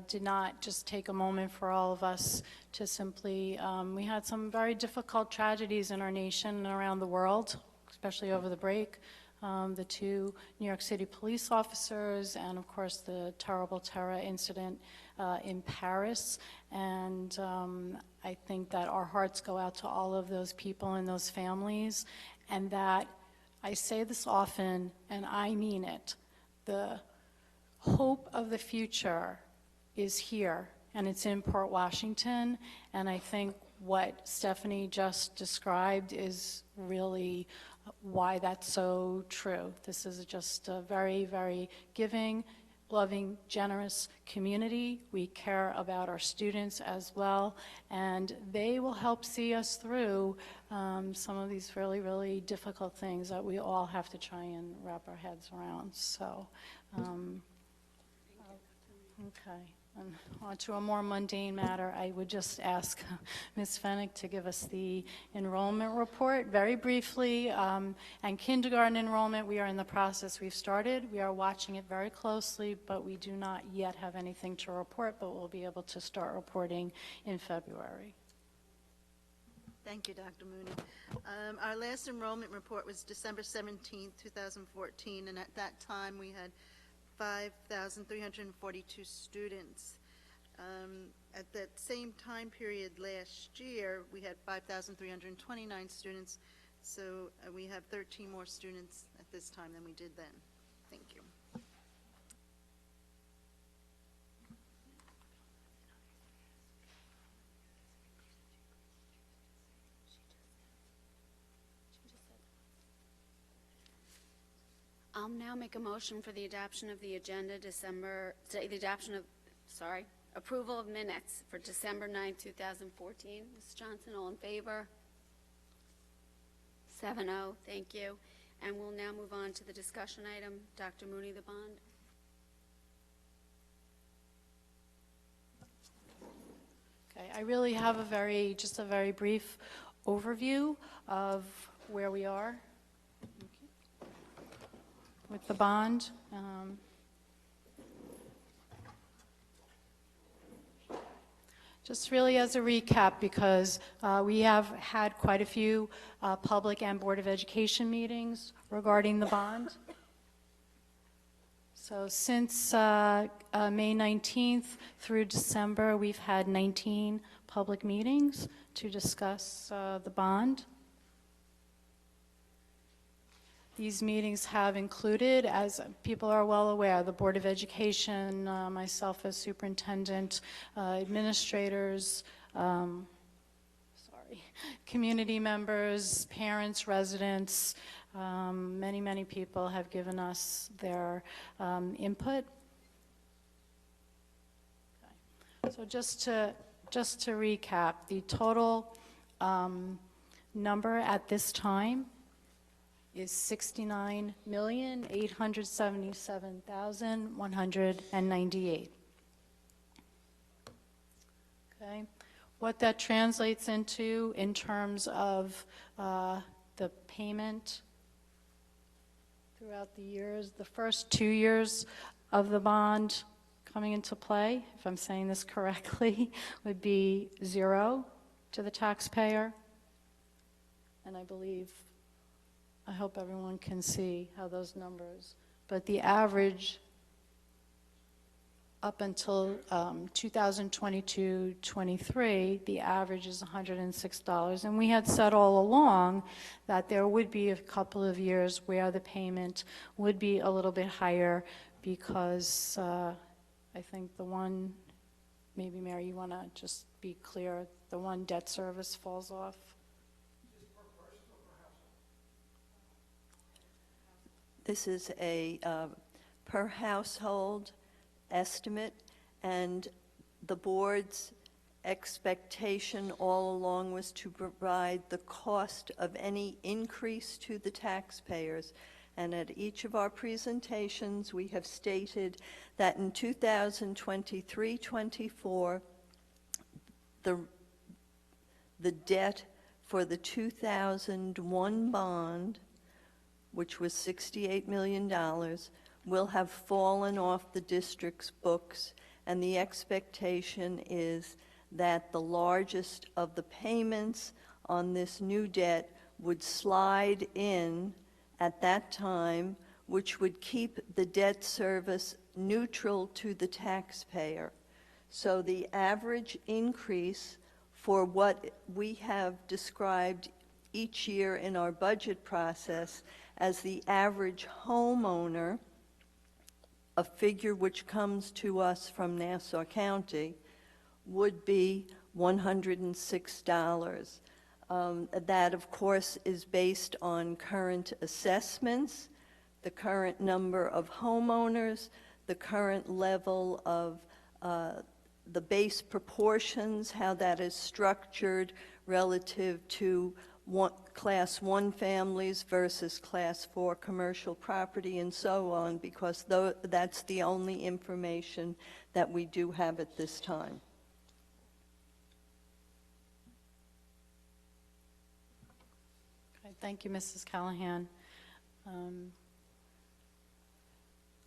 Speaker 2: did not just take a moment for all of us to simply, we had some very difficult tragedies in our nation and around the world, especially over the break. The 2 New York City police officers and, of course, the terrible terror incident in Paris. And I think that our hearts go out to all of those people and those families, and that I say this often, and I mean it. The hope of the future is here, and it's in Port Washington, and I think what Stephanie just described is really why that's so true. This is just a very, very giving, loving, generous community. We care about our students as well, and they will help see us through some of these really, really difficult things that we all have to try and wrap our heads around. So, okay. And on to a more mundane matter, I would just ask Ms. Fennick to give us the enrollment report very briefly. And kindergarten enrollment, we are in the process. We've started. We are watching it very closely, but we do not yet have anything to report, but we'll be able to start reporting in February.
Speaker 16: Thank you, Dr. Mooney. Our last enrollment report was December 17, 2014, and at that time we had 5,342 students. At that same time period last year, we had 5,329 students, so we have 13 more students at this time than we did then. Thank you.
Speaker 3: I'll now make a motion for the adoption of the agenda approval of minutes for December 9, 2014. Ms. Johnson, all in favor? 7-0, thank you. And we'll now move on to the discussion item. Dr. Mooney, the bond.
Speaker 2: Okay, I really have just a very brief overview of where we are with the bond. Just really as a recap, because we have had quite a few public and Board of Education meetings regarding the bond. So since May 19th through December, we've had 19 public meetings to discuss the bond. These meetings have included, as people are well aware, the Board of Education, myself as superintendent, administrators, community members, parents, residents. Many people have given us their input. Okay. So just to recap, the total number at this time is $69,877,198. Okay, what that translates into in terms of the payment throughout the years, the first 2 years of the bond coming into play, if I'm saying this correctly, would be 0 to the taxpayer. And I hope everyone can see how those numbers, but the average up until 2022-23, the average is $106. And we had said all along that there would be a couple of years where the payment would be a little bit higher because I think the one, maybe Mary, you want to just be clear, the one debt service falls off.
Speaker 4: This is a per household estimate, and the board's expectation all along was to provide the cost of any increase to the taxpayers. And at each of our presentations, we have stated that in 2023-24, the debt for the 2001 bond, which was $68 million, will have fallen off the district's books, and the expectation is that the largest of the payments on this new debt would slide in at that time, which would keep the debt service neutral to the taxpayer. So the average increase for what we have described each year in our budget process as the average homeowner, a figure which comes to us from Nassau County, would be $106. That, of course, is based on current assessments, the current number of homeowners, the current level of the base proportions, how that is structured relative to Class 1 families versus Class 4 commercial property, and so on, because that's the only information that we do have at this time.
Speaker 2: Okay, thank you, Mrs. Callahan.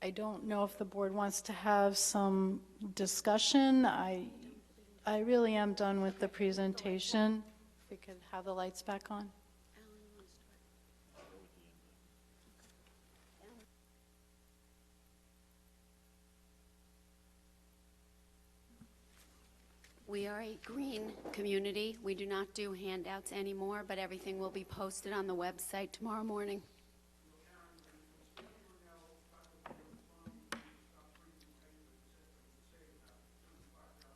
Speaker 2: I don't know if the board wants to have some discussion. I really am done with the presentation. If we could have the lights back on.
Speaker 3: We are a green community. We do not do handouts anymore, but everything will be posted on the website tomorrow morning.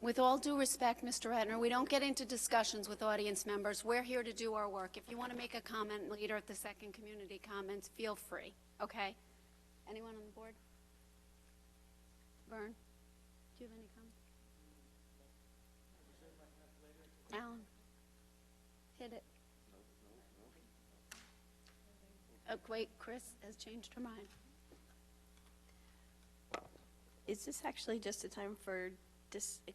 Speaker 3: With all due respect, Mr. Edner, we don't get into discussions with audience members. We're here to do our work. If you want to make a comment later at the second community comments, feel free, okay? Anyone on the board? Vern, do you have any comments? Alan, hit it. Oh, wait, Chris has changed her mind.
Speaker 17: Is this actually just a time for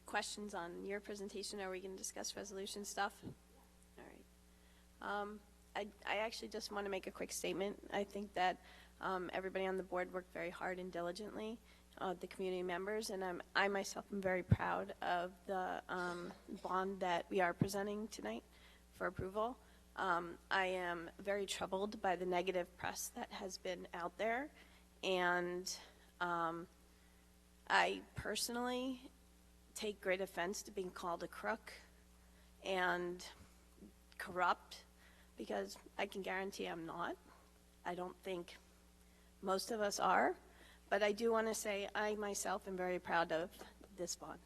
Speaker 17: questions on your presentation? Are we going to discuss resolution stuff? All right. I actually just want to make a quick statement. I think that everybody on the board worked very hard and diligently, the community members, and I myself am very proud of the bond that we are presenting tonight for approval. I am very troubled by the negative press that has been out there, and I personally take great offense to being called a crook and corrupt, because I can guarantee I'm not. I don't think most of us are, but I do want to say I myself am very proud of this bond.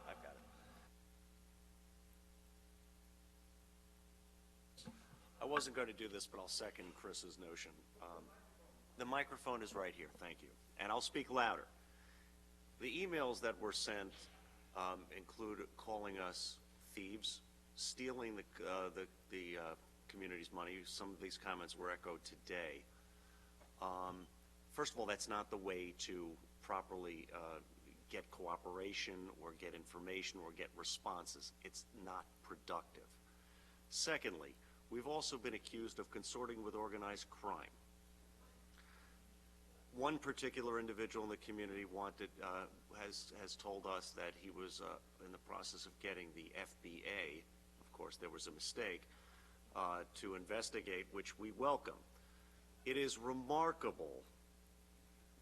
Speaker 18: I've got it. I wasn't going to do this, but I'll second Chris's notion. The microphone is right here, thank you. And I'll speak louder. The emails that were sent include calling us thieves, stealing the community's money. Some of these comments were echoed today. First of all, that's not the way to properly get cooperation or get information or get responses. It's not productive. Secondly, we've also been accused of consorting with organized crime. One particular individual in the community has told us that he was in the process of getting the FBA, of course there was a mistake, to investigate, which we welcome. It is remarkable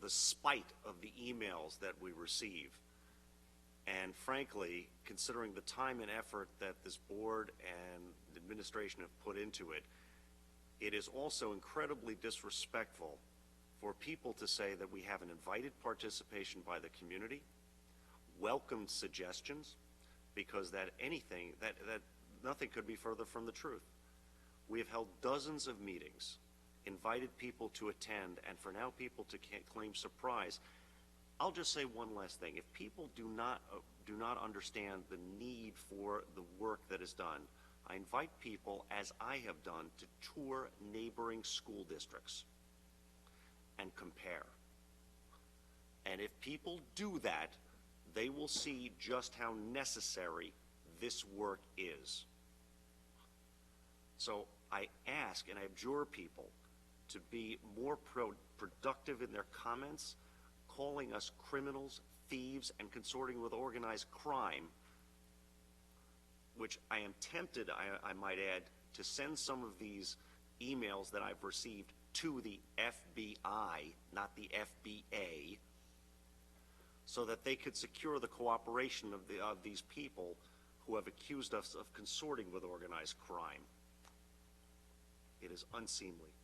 Speaker 18: the spite of the emails that we receive. And frankly, considering the time and effort that this board and the administration have put into it, it is also incredibly disrespectful for people to say that we haven't invited participation by the community, welcomed suggestions, because that nothing could be further from the truth. We have held dozens of meetings, invited people to attend, and for now people to claim surprise. I'll just say one last thing. If people do not understand the need for the work that is done, I invite people, as I have done, to tour neighboring school districts and compare. And if people do that, they will see just how necessary this work is. So I ask and I adjure people to be more productive in their comments, calling us criminals, thieves, and consorting with organized crime, which I am tempted, I might add, to send some of these emails that I've received to the FBI, not the FBA, so that they could secure the cooperation of these people who have accused us of consorting with organized crime. It is unseemly.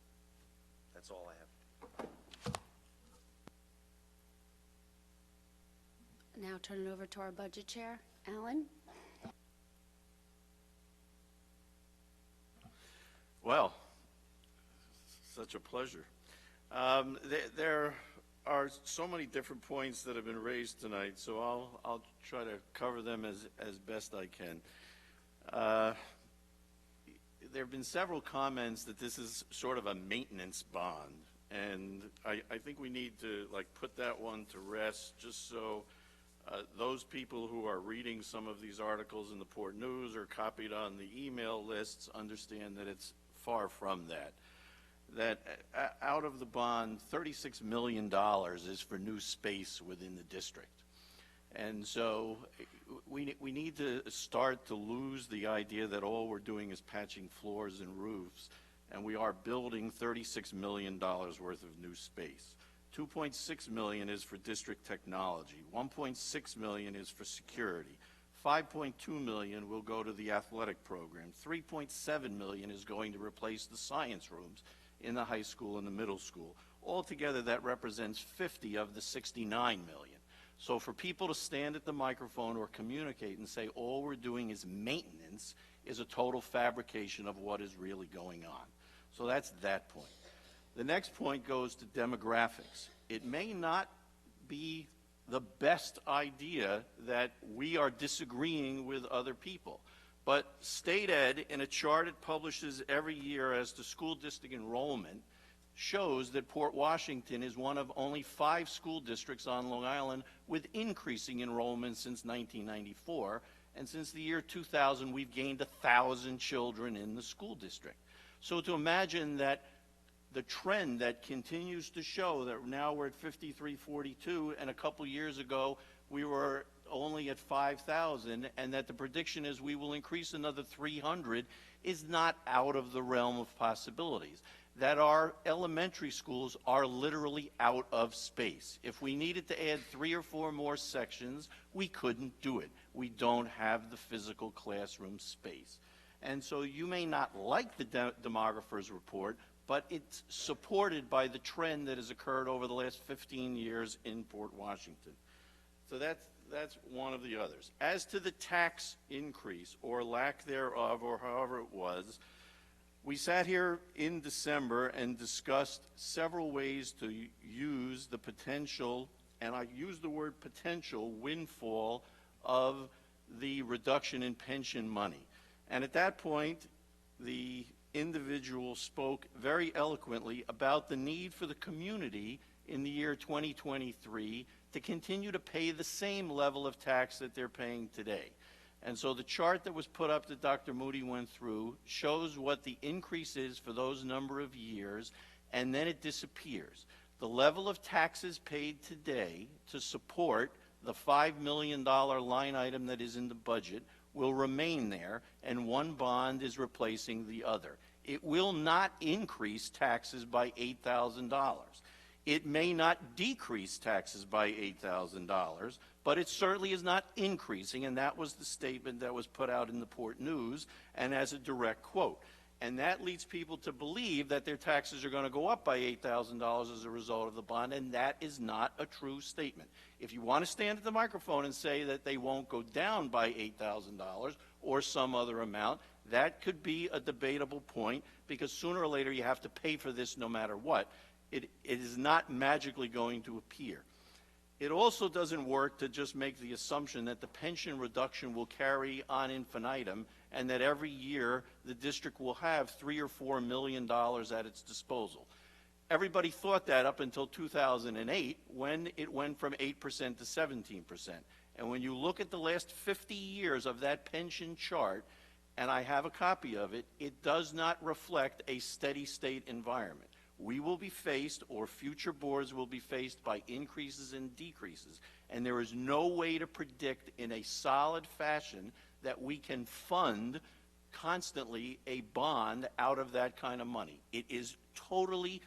Speaker 18: That's all I have.
Speaker 3: Now turn it over to our budget chair, Alan.
Speaker 1: Well, such a pleasure. There are so many different points that have been raised tonight, so I'll try to cover them as best I can. There have been several comments that this is sort of a maintenance bond, and I think we need to put that one to rest, just so those people who are reading some of these articles in the Port News or copied on the email lists understand that it's far from that. That out of the bond, $36 million is for new space within the district. And so we need to start to lose the idea that all we're doing is patching floors and roofs, and we are building $36 million worth of new space. $2.6 million is for district technology. $1.6 million is for security. $5.2 million will go to the athletic program. $3.7 million is going to replace the science rooms in the high school and the middle school. Altogether, that represents 50 of the $69 million. So for people to stand at the microphone or communicate and say all we're doing is maintenance is a total fabrication of what is really going on. So that's that point. The next point goes to demographics. It may not be the best idea that we are disagreeing with other people, but State Ed, in a chart it publishes every year as to school district enrollment, shows that Port Washington is one of only 5 school districts on Long Island with increasing enrollment since 1994, and since the year 2000 we've gained 1,000 children in the school district. So to imagine that the trend that continues to show that now we're at 5342 and a couple years ago we were only at 5,000, and that the prediction is we will increase another 300 is not out of the realm of possibilities. That our elementary schools are literally out of space. If we needed to add 3 or 4 more sections, we couldn't do it. We don't have the physical classroom space. And so you may not like the demographer's report, but it's supported by the trend that has occurred over the last 15 years in Port Washington. So that's one of the others. As to the tax increase or lack thereof, or however it was, we sat here in December and discussed several ways to use the potential, and I use the word potential, windfall of the reduction in pension money. And at that point, the individual spoke very eloquently about the need for the community in the year 2023 to continue to pay the same level of tax that they're paying today. And so the chart that was put up that Dr. Moody went through shows what the increase is for those number of years, and then it disappears. The level of taxes paid today to support the $5 million line item that is in the budget will remain there, and one bond is replacing the other. It will not increase taxes by $8,000. It may not decrease taxes by $8,000, but it certainly is not increasing, and that was the statement that was put out in the Port News and as a direct quote. And that leads people to believe that their taxes are going to go up by $8,000 as a result of the bond, and that is not a true statement. If you want to stand at the microphone and say that they won't go down by $8,000 or some other amount, that could be a debatable point, because sooner or later you have to pay for this no matter what. It is not magically going to appear. It also doesn't work to just make the assumption that the pension reduction will carry on infinitum and that every year the district will have $3 or $4 million at its disposal. Everybody thought that up until 2008, when it went from 8% to 17%. And when you look at the last 50 years of that pension chart, and I have a copy of it, it does not reflect a steady state environment. We will be faced, or future boards will be faced, by increases and decreases. And there is no way to predict in a solid fashion that we can fund constantly a bond out of that kind of money. It is totally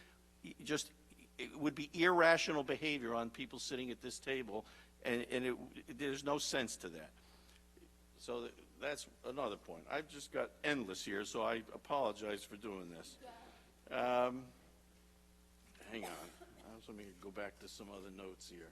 Speaker 1: just, it would be irrational behavior on people sitting at this table, and there's no sense to that. So that's another point. I've just got endless here, so I apologize for doing this. Hang on. Let me go back to some other notes here.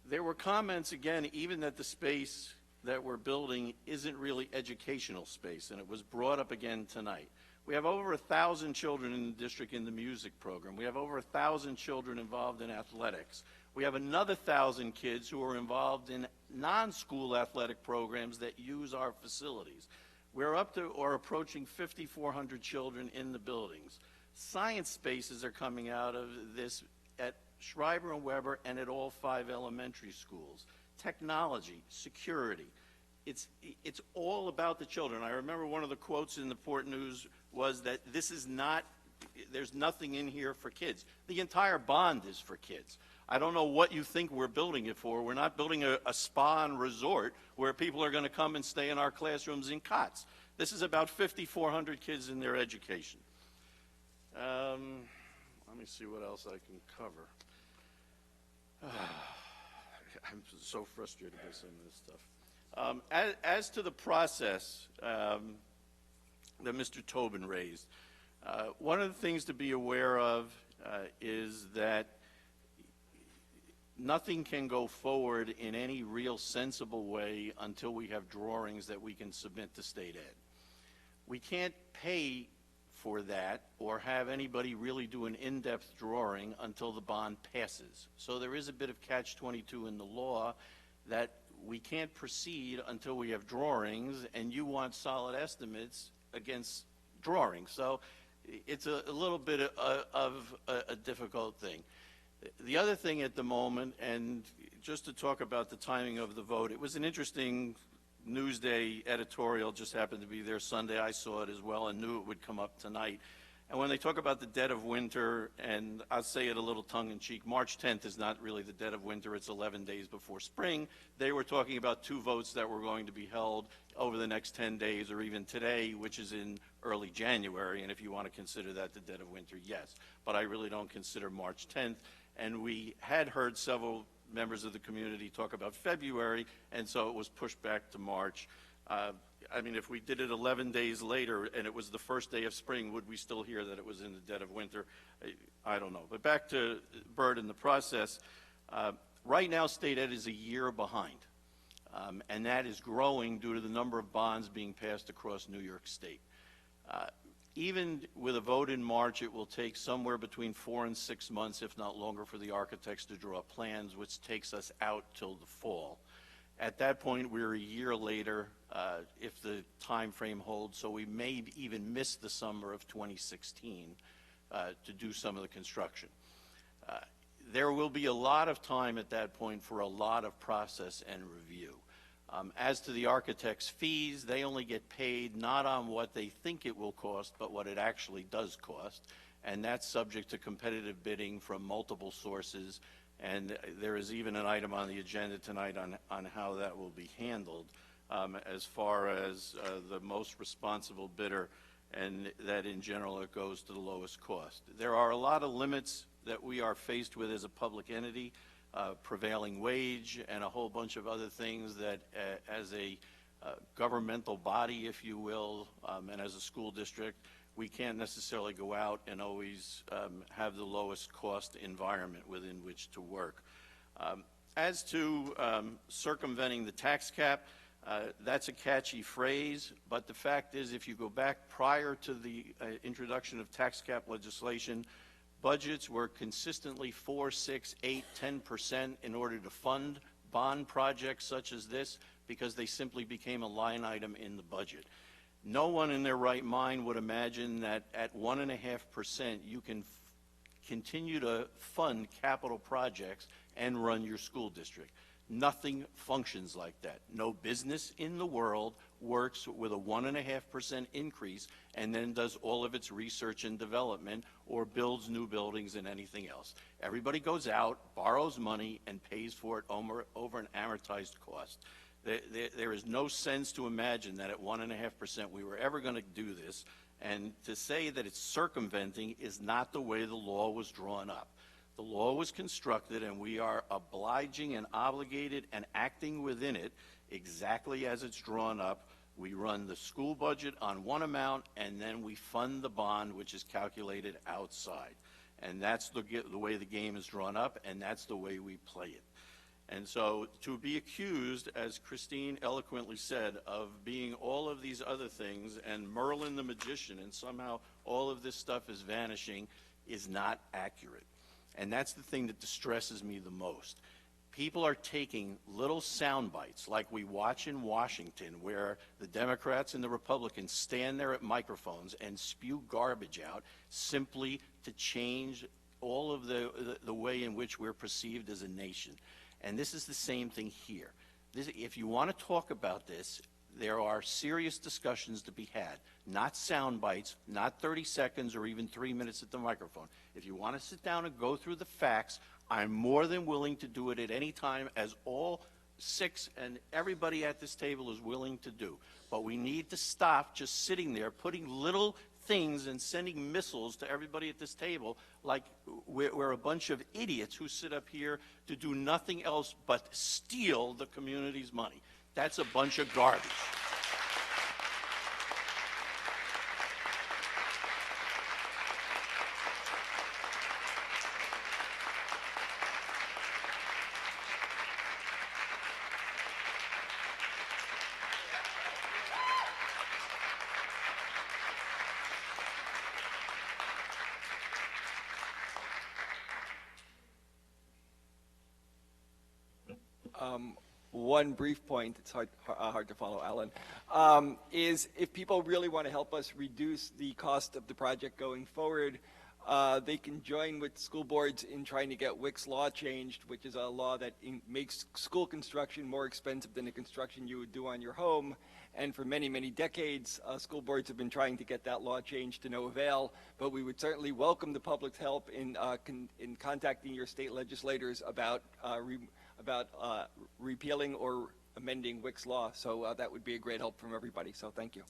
Speaker 1: There were comments, again, even that the space that we're building isn't really educational space, and it was brought up again tonight. We have over 1,000 children in the district in the music program. We have over 1,000 children involved in athletics. We have another 1,000 kids who are involved in non-school athletic programs that use our facilities. We're up to or approaching 5,400 children in the buildings. Science spaces are coming out of this at Schreiber and Weber and at all 5 elementary schools. Technology, security. It's all about the children. I remember one of the quotes in the Port News was that this is not, there's nothing in here for kids. The entire bond is for kids. I don't know what you think we're building it for. We're not building a spa and resort where people are going to come and stay in our classrooms in cots. This is about 5,400 kids in their education. Let me see what else I can cover. I'm so frustrated by some of this stuff. As to the process that Mr. Tobin raised, one of the things to be aware of is that nothing can go forward in any real sensible way until we have drawings that we can submit to state ed. We can't pay for that or have anybody really do an in-depth drawing until the bond passes. So there is a bit of catch-22 in the law that we can't proceed until we have drawings, and you want solid estimates against drawings. So it's a little bit of a difficult thing. The other thing at the moment, and just to talk about the timing of the vote, it was an interesting Newsday editorial, just happened to be there Sunday. I saw it as well and knew it would come up tonight. And when they talk about the dead of winter, and I'll say it a little tongue-in-cheek, March 10th is not really the dead of winter, it's 11 days before spring. They were talking about 2 votes that were going to be held over the next 10 days, or even today, which is in early January, and if you want to consider that the dead of winter, yes. But I really don't consider March 10th, and we had heard several members of the community talk about February, and so it was pushed back to March. I mean, if we did it 11 days later and it was the first day of spring, would we still hear that it was in the dead of winter? I don't know. But back to Bert and the process. Right now, state ed is a year behind, and that is growing due to the number of bonds being passed across New York State. Even with a vote in March, it will take somewhere between 4 and 6 months, if not longer, for the architects to draw plans, which takes us out till the fall. At that point, we're a year later, if the time frame holds, so we may even miss the summer of 2016 to do some of the construction. There will be a lot of time at that point for a lot of process and review. As to the architect's fees, they only get paid not on what they think it will cost, but what it actually does cost, and that's subject to competitive bidding from multiple sources. And there is even an item on the agenda tonight on how that will be handled as far as the most responsible bidder, and that in general it goes to the lowest cost. There are a lot of limits that we are faced with as a public entity, prevailing wage and a whole bunch of other things that as a governmental body, if you will, and as a school district, we can't necessarily go out and always have the lowest cost environment within which to work. As to circumventing the tax cap, that's a catchy phrase, but the fact is, if you go back prior to the introduction of tax cap legislation, budgets were consistently 4, 6, 8, 10% in order to fund bond projects such as this, because they simply became a line item in the budget. No one in their right mind would imagine that at 1.5% you can continue to fund capital projects and run your school district. Nothing functions like that. No business in the world works with a 1.5% increase and then does all of its research and development or builds new buildings and anything else. Everybody goes out, borrows money, and pays for it over an amortized cost. There is no sense to imagine that at 1.5% we were ever going to do this, and to say that it's circumventing is not the way the law was drawn up. The law was constructed, and we are obliging and obligated and acting within it exactly as it's drawn up. We run the school budget on one amount, and then we fund the bond, which is calculated outside. And that's the way the game is drawn up, and that's the way we play it. And so to be accused, as Christine eloquently said, of being all of these other things and Merlin the magician and somehow all of this stuff is vanishing is not accurate. And that's the thing that distresses me the most. People are taking little sound bites like we watch in Washington, where the Democrats and the Republicans stand there at microphones and spew garbage out simply to change all of the way in which we're perceived as a nation. And this is the same thing here. If you want to talk about this, there are serious discussions to be had, not sound bites, not 30 seconds or even 3 minutes at the microphone. If you want to sit down and go through the facts, I'm more than willing to do it at any time, as all 6 and everybody at this table is willing to do. But we need to stop just sitting there putting little things and sending missiles to everybody at this table like we're a bunch of idiots who sit up here to do nothing else but steal the community's money. That's a bunch of garbage.
Speaker 19: one brief point, it's hard to follow, Alan, is if people really want to help us reduce the cost of the project going forward, they can join with school boards in trying to get Wick's law changed, which is a law that makes school construction more expensive than the construction you would do on your home. And for many, many decades, school boards have been trying to get that law changed to no avail. But we would certainly welcome the public's help in contacting your state legislators about repealing or amending Wick's law. So that would be a great help from everybody. So thank you.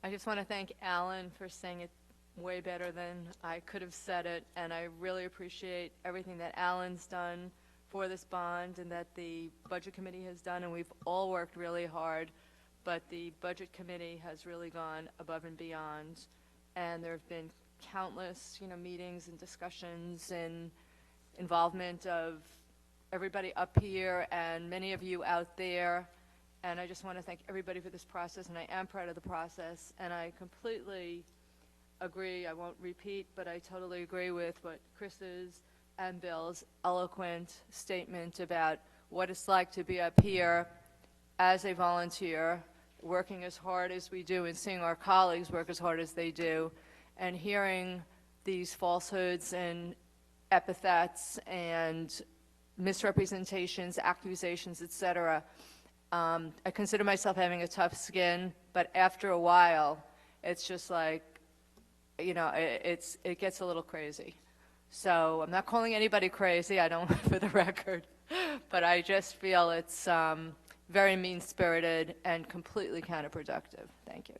Speaker 20: I just want to thank Alan for saying it way better than I could have said it, and I really appreciate everything that Alan's done for this bond and that the Budget Committee has done, and we've all worked really hard, but the Budget Committee has really gone above and beyond, and there have been countless, meetings and discussions and involvement of everybody up here and many of you out there. And I just want to thank everybody for this process, and I am proud of the process, and I completely agree, I won't repeat, but I totally agree with what Chris's and Bill's eloquent statement about what it's like to be up here as a volunteer, working as hard as we do and seeing our colleagues work as hard as they do, and hearing these falsehoods and epithets and misrepresentations, accusations, etc. I consider myself having a tough skin, but after a while, it's just like, it gets a little crazy. So I'm not calling anybody crazy, I don't, for the record, but I just feel it's very mean-spirited and completely counterproductive. Thank you.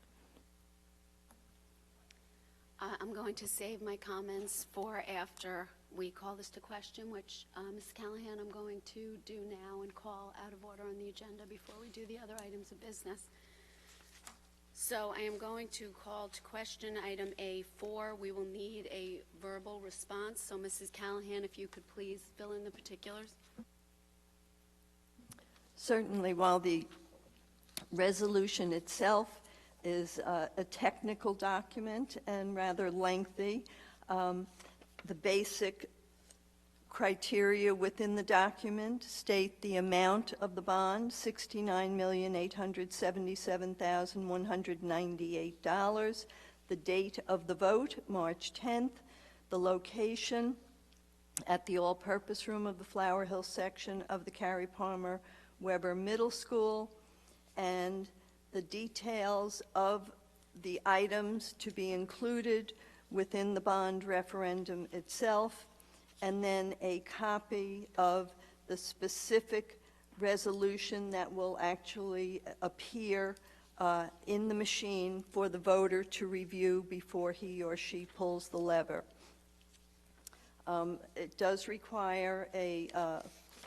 Speaker 3: I'm going to save my comments for after we call this to question, which, Ms. Callahan, I'm going to do now and call out of order on the agenda before we do the other items of business. So I am going to call to question item A4. We will need a verbal response. So Mrs. Callahan, if you could please fill in the particulars.
Speaker 4: Certainly, while the resolution itself is a technical document and rather lengthy, the basic criteria within the document state the amount of the bond, $69,877,198, the date of the vote, March 10th, the location at the all-purpose room of the Flower Hill section of the Carrie Palmer Weber Middle School, and the details of the items to be included within the bond referendum itself, and then a copy of the specific resolution that will actually appear in the machine for the voter to review before he or she pulls the lever. It does require a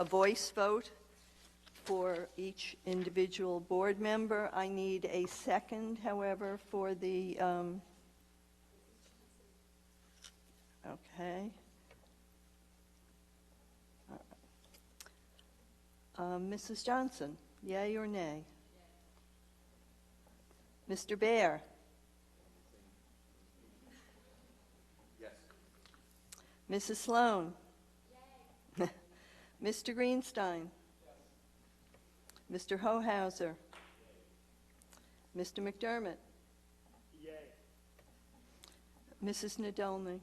Speaker 4: voice vote for each individual board member. I need a second, however, for the okay. Mrs. Johnson, yea or nay? Mr. Baer?
Speaker 18: Yes.
Speaker 4: Mrs. Sloan? Yay. Mr. Greenstein? Yes. Mr. Hohauser? Yay. Mr. McDermott? Yay. Mrs. Nadolny?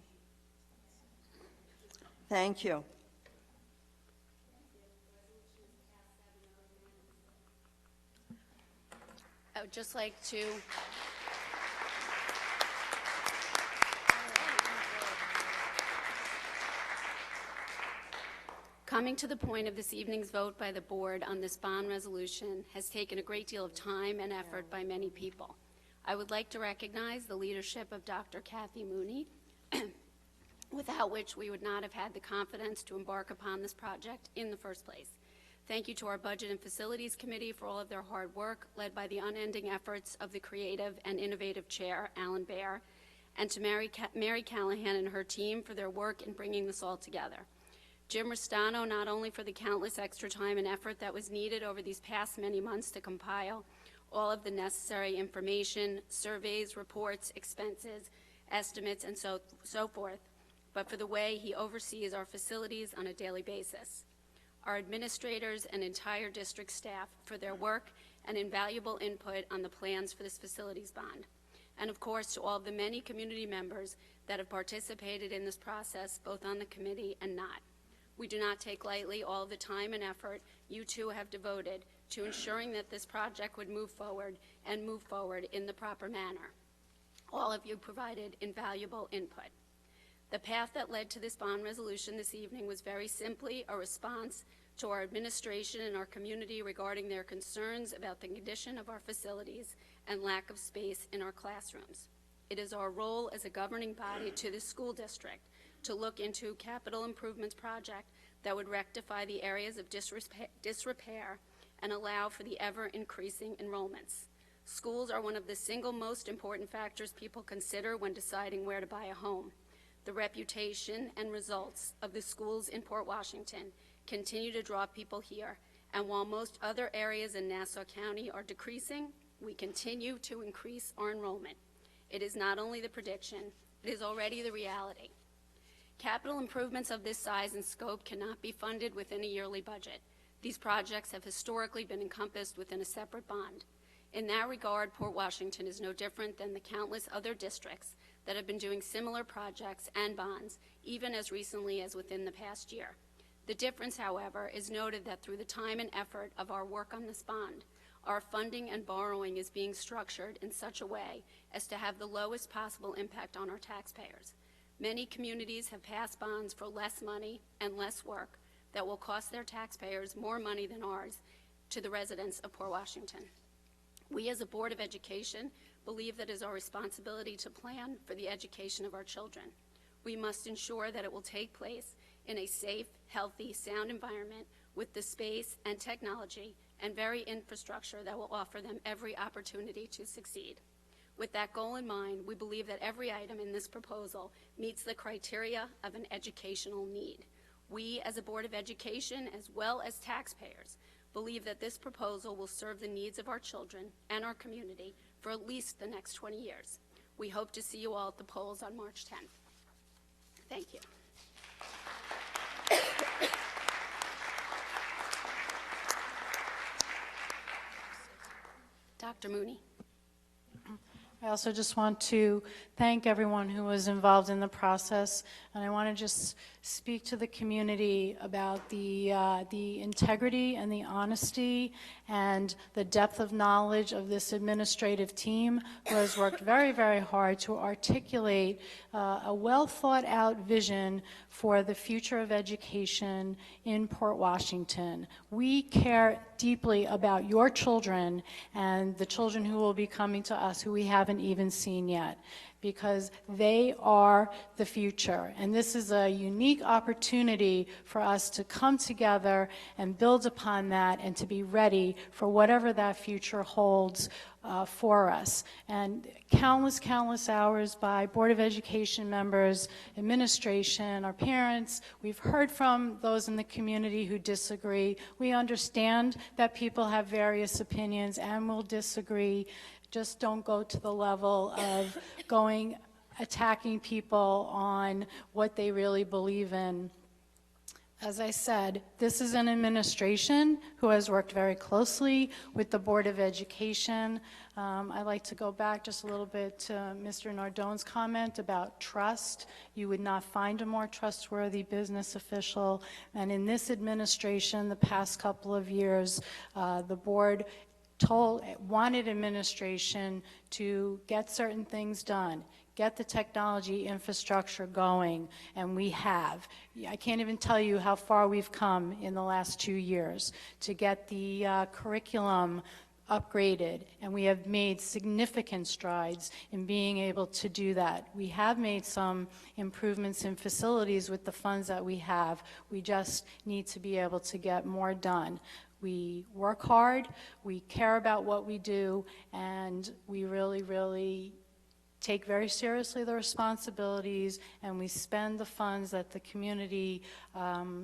Speaker 4: Thank you.
Speaker 3: I would just like to coming to the point of this evening's vote by the board on this bond resolution has taken a great deal of time and effort by many people. I would like to recognize the leadership of Dr. Kathy Mooney, without which we would not have had the confidence to embark upon this project in the first place. Thank you to our Budget and Facilities Committee for all of their hard work, led by the unending efforts of the creative and innovative chair, Alan Baer, and to Mary Callahan and her team for their work in bringing this all together. Jim Restano, not only for the countless extra time and effort that was needed over these past many months to compile all of the necessary information, surveys, reports, expenses, estimates, and so forth, but for the way he oversees our facilities on a daily basis. Our administrators and entire district staff for their work and invaluable input on the plans for this facilities bond. And of course, to all of the many community members that have participated in this process, both on the committee and not. We do not take lightly all of the time and effort you two have devoted to ensuring that this project would move forward and move forward in the proper manner. All of you provided invaluable input. The path that led to this bond resolution this evening was very simply a response to our administration and our community regarding their concerns about the condition of our facilities and lack of space in our classrooms. It is our role as a governing body to the school district to look into capital improvements project that would rectify the areas of disrepair and allow for the ever-increasing enrollments. Schools are one of the single most important factors people consider when deciding where to buy a home. The reputation and results of the schools in Port Washington continue to draw people here, and while most other areas in Nassau County are decreasing, we continue to increase our enrollment. It is not only the prediction, it is already the reality. Capital improvements of this size and scope cannot be funded within a yearly budget. These projects have historically been encompassed within a separate bond. In that regard, Port Washington is no different than the countless other districts that have been doing similar projects and bonds, even as recently as within the past year. The difference, however, is noted that through the time and effort of our work on this bond, our funding and borrowing is being structured in such a way as to have the lowest possible impact on our taxpayers. Many communities have passed bonds for less money and less work that will cost their taxpayers more money than ours to the residents of Port Washington. We as a Board of Education believe that it is our responsibility to plan for the education of our children. We must ensure that it will take place in a safe, healthy, sound environment with the space and technology and very infrastructure that will offer them every opportunity to succeed. With that goal in mind, we believe that every item in this proposal meets the criteria of an educational need. We, as a Board of Education, as well as taxpayers, believe that this proposal will serve the needs of our children and our community for at least the next 20 years. We hope to see you all at the polls on March 10th. Thank you. Dr. Mooney.
Speaker 2: I also just want to thank everyone who was involved in the process, and I want to just speak to the community about the integrity and the honesty and the depth of knowledge of this administrative team who has worked very, very hard to articulate a well-thought-out vision for the future of education in Port Washington. We care deeply about your children and the children who will be coming to us who we haven't even seen yet, because they are the future. And this is a unique opportunity for us to come together and build upon that and to be ready for whatever that future holds for us. And countless hours by Board of Education members, administration, our parents. We've heard from those in the community who disagree. We understand that people have various opinions and will disagree. Just don't go to the level of attacking people on what they really believe in. As I said, this is an administration who has worked very closely with the Board of Education. I'd like to go back just a little bit to Mr. Nardone's comment about trust. You would not find a more trustworthy business official. And in this administration, the past couple of years, the board wanted administration to get certain things done, get the technology infrastructure going, and we have. I can't even tell you how far we've come in the last 2 years to get the curriculum upgraded, and we have made significant strides in being able to do that. We have made some improvements in facilities with the funds that we have. We just need to be able to get more done. We work hard, we care about what we do, and we really take very seriously the responsibilities, and we spend the funds that the community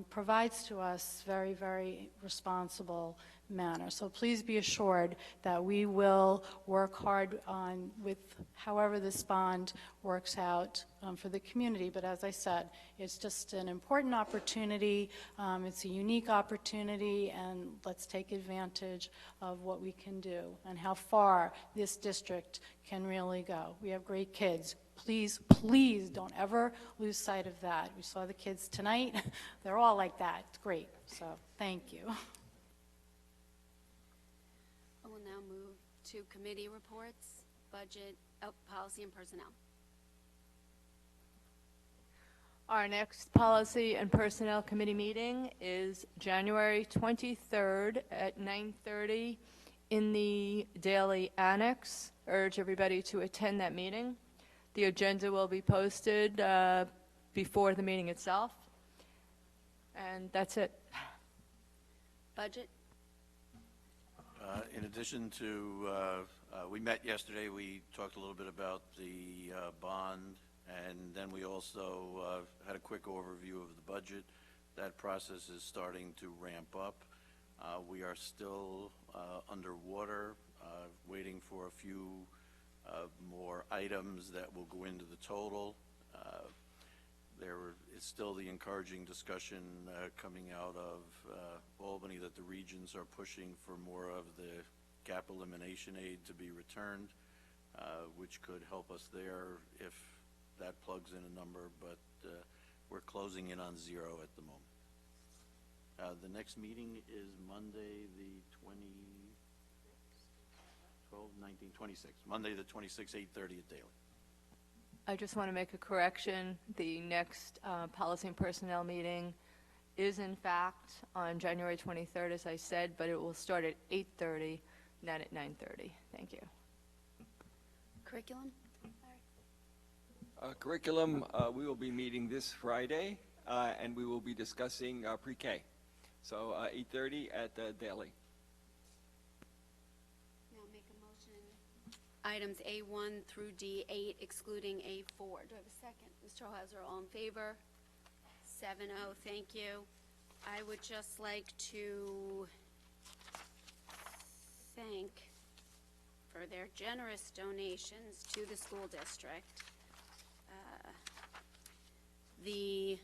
Speaker 2: provides to us very, very responsible manner. So please be assured that we will work hard on with however this bond works out for the community. But as I said, it's just an important opportunity. It's a unique opportunity, and let's take advantage of what we can do and how far this district can really go. We have great kids. Please, please don't ever lose sight of that. We saw the kids tonight. They're all like that. It's great. So thank you.
Speaker 3: I will now move to committee reports, budget, policy and personnel.
Speaker 20: Our next Policy and Personnel Committee meeting is January 23rd at 9:30 in the Daily Annex. Urge everybody to attend that meeting. The agenda will be posted before the meeting itself. And that's it.
Speaker 3: Budget.
Speaker 1: In addition to, we met yesterday, we talked a little bit about the bond, and then we also had a quick overview of the budget. That process is starting to ramp up. We are still underwater, waiting for a few more items that will go into the total. There is still the encouraging discussion coming out of Albany that the regions are pushing for more of the gap elimination aid to be returned, which could help us there if that plugs in a number, but we're closing in on zero at the moment. The next meeting is Monday the 26th. Monday the 26th, 8:30 at Daily.
Speaker 20: I just want to make a correction. The next Policy and Personnel meeting is in fact on January 23rd, as I said, but it will start at 8:30, not at 9:30. Thank you.
Speaker 3: Curriculum.
Speaker 19: Curriculum, we will be meeting this Friday, and we will be discussing pre-K. So 8:30 at Daily.
Speaker 3: Now make a motion. Items A1 through D8 excluding A4. Do I have a second? Mr. Hauser, all in favor? 7-0, thank you. I would just like to thank for their generous donations to the school district. The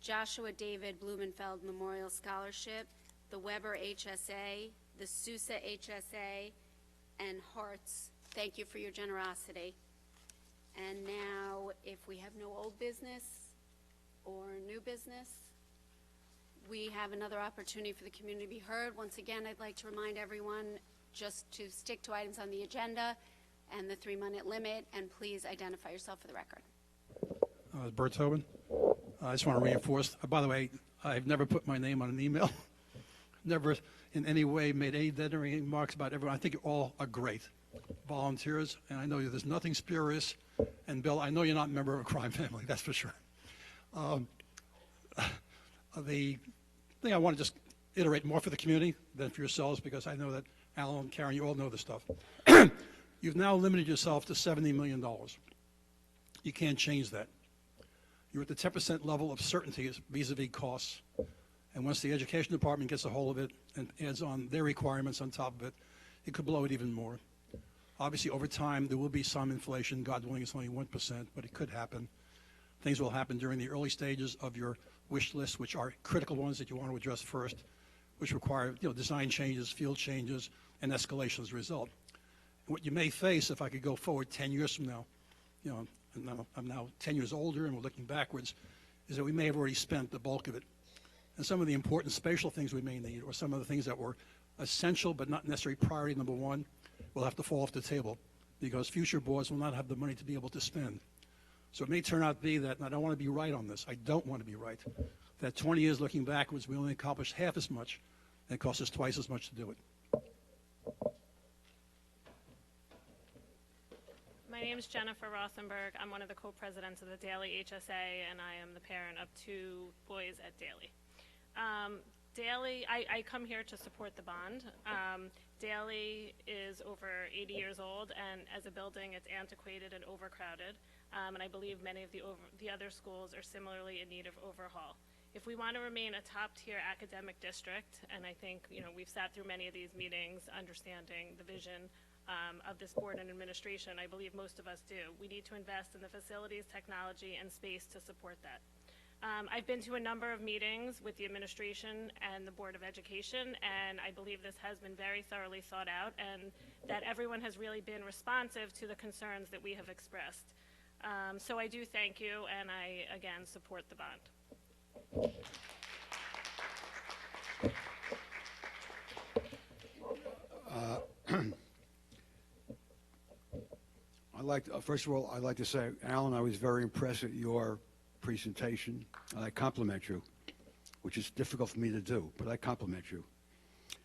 Speaker 3: Joshua David Blumenfeld Memorial Scholarship, the Weber HSA, the Sousa HSA, and Hearts. Thank you for your generosity. And now, if we have no old business or new business, we have another opportunity for the community to be heard. Once again, I'd like to remind everyone just to stick to items on the agenda and the 3-minute limit, and please identify yourself for the record.
Speaker 8: Bert Tobin. I just want to reinforce, by the way, I've never put my name on an email, never in any way made any remarks about everyone. I think you all are great volunteers, and I know there's nothing spurious. And Bill, I know you're not a member of a crime family, that's for sure. The thing I want to just iterate more for the community than for yourselves, because I know that Alan and Karen, you all know this stuff. You've now limited yourself to $70 million. You can't change that. You're at the 10% level of certainty vis-a-vis costs. And once the education department gets a hold of it and adds on their requirements on top of it, it could blow it even more. Obviously, over time, there will be some inflation. God willing, it's only 1%, but it could happen. Things will happen during the early stages of your wish list, which are critical ones that you want to address first, which require design changes, field changes, and escalation as a result. And what you may face, if I could go forward 10 years from now, I'm now 10 years older and we're looking backwards, is that we may have already spent the bulk of it. And some of the important spatial things we may need, or some of the things that were essential but not necessarily priority number one, will have to fall off the table because future boards will not have the money to be able to spend. So it may turn out to be that, and I don't want to be right on this, I don't want to be right, that 20 years looking backwards, we only accomplished half as much, and it cost us twice as much to do it.
Speaker 21: My name is Jennifer Rothenberg. I'm one of the co-presidents of the Daily HSA, and I am the parent of 2 boys at Daily. Daily, I come here to support the bond. Daily is over 80 years old, and as a building, it's antiquated and overcrowded. And I believe many of the other schools are similarly in need of overhaul. If we want to remain a top-tier academic district, and I think, we've sat through many of these meetings understanding the vision of this board and administration, I believe most of us do. We need to invest in the facilities, technology, and space to support that. I've been to a number of meetings with the administration and the Board of Education, and I believe this has been very thoroughly thought out, and that everyone has really been responsive to the concerns that we have expressed. So I do thank you, and I, again, support the bond.
Speaker 7: First of all, I'd like to say, Alan, I was very impressed at your presentation, and I compliment you, which is difficult for me to do, but I compliment you.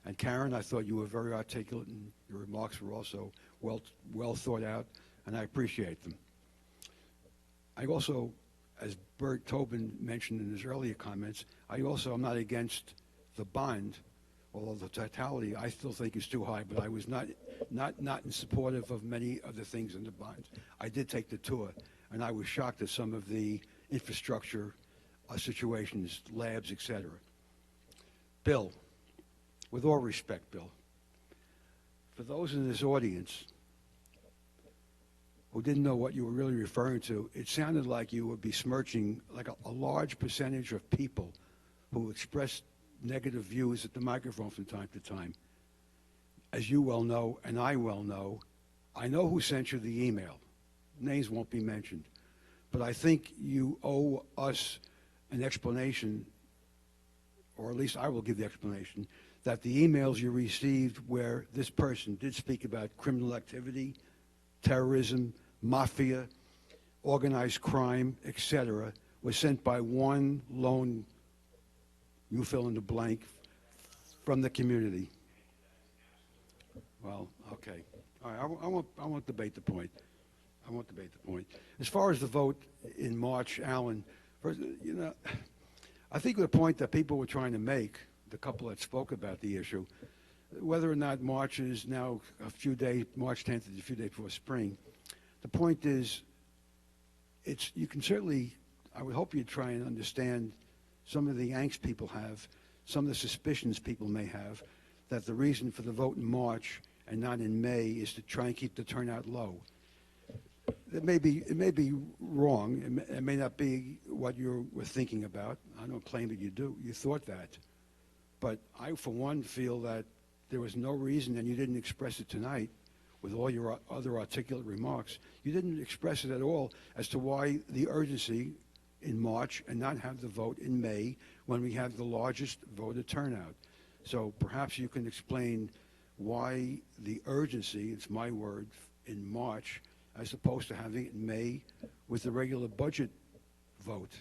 Speaker 7: And Karen, I thought you were very articulate, and your remarks were also well thought out, and I appreciate them. I also, as Bert Tobin mentioned in his earlier comments, I also am not against the bond, although the totality I still think is too high, but I was not in supportive of many of the things in the bond. I did take the tour, and I was shocked at some of the infrastructure situations, labs, etc. Bill, with all respect, Bill, for those in this audience who didn't know what you were really referring to, it sounded like you would be smirching like a large percentage of people who expressed negative views at the microphone from time to time. As you well know, and I well know, I know who sent you the email. Names won't be mentioned. But I think you owe us an explanation, or at least I will give the explanation, that the emails you received where this person did speak about criminal activity, terrorism, mafia, organized crime, etc., was sent by one lone, you fill in the blank, from the community. Well, okay. All right, I won't debate the point. I won't debate the point. As far as the vote in March, Alan, first, I think the point that people were trying to make, the couple that spoke about the issue, whether or not March is now a few days, March 10th is a few days before spring, the point is, you can certainly, I would hope you'd try and understand some of the angst people have, some of the suspicions people may have, that the reason for the vote in March and not in May is to try and keep the turnout low. It may be wrong. It may not be what you were thinking about. I don't claim that you thought that. But I, for one, feel that there was no reason, and you didn't express it tonight with all your other articulate remarks, you didn't express it at all as to why the urgency in March and not have the vote in May when we have the largest voter turnout. So perhaps you can explain why the urgency, it's my word, in March as opposed to having it in May with the regular budget vote.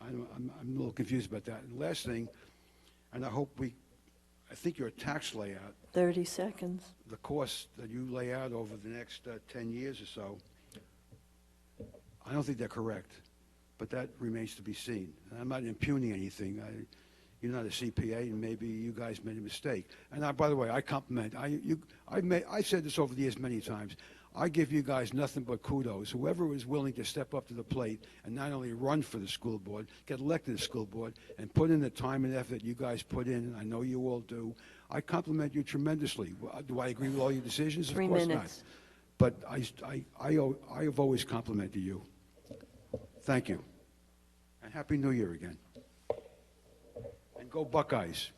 Speaker 7: I'm a little confused about that. And last thing, and I think your tax layout,
Speaker 4: 30 seconds.
Speaker 7: the costs that you lay out over the next 10 years or so, I don't think they're correct, but that remains to be seen. And I'm not impugning anything. You're not a CPA, and maybe you guys made a mistake. And by the way, I compliment. I said this over the years many times. I give you guys nothing but kudos. Whoever is willing to step up to the plate and not only run for the school board, get elected to the school board, and put in the time and effort you guys put in, and I know you all do, I compliment you tremendously. Do I agree with all your decisions? Of course not. But I have always complimented you. Thank you. And Happy New Year again. And go Buckeyes.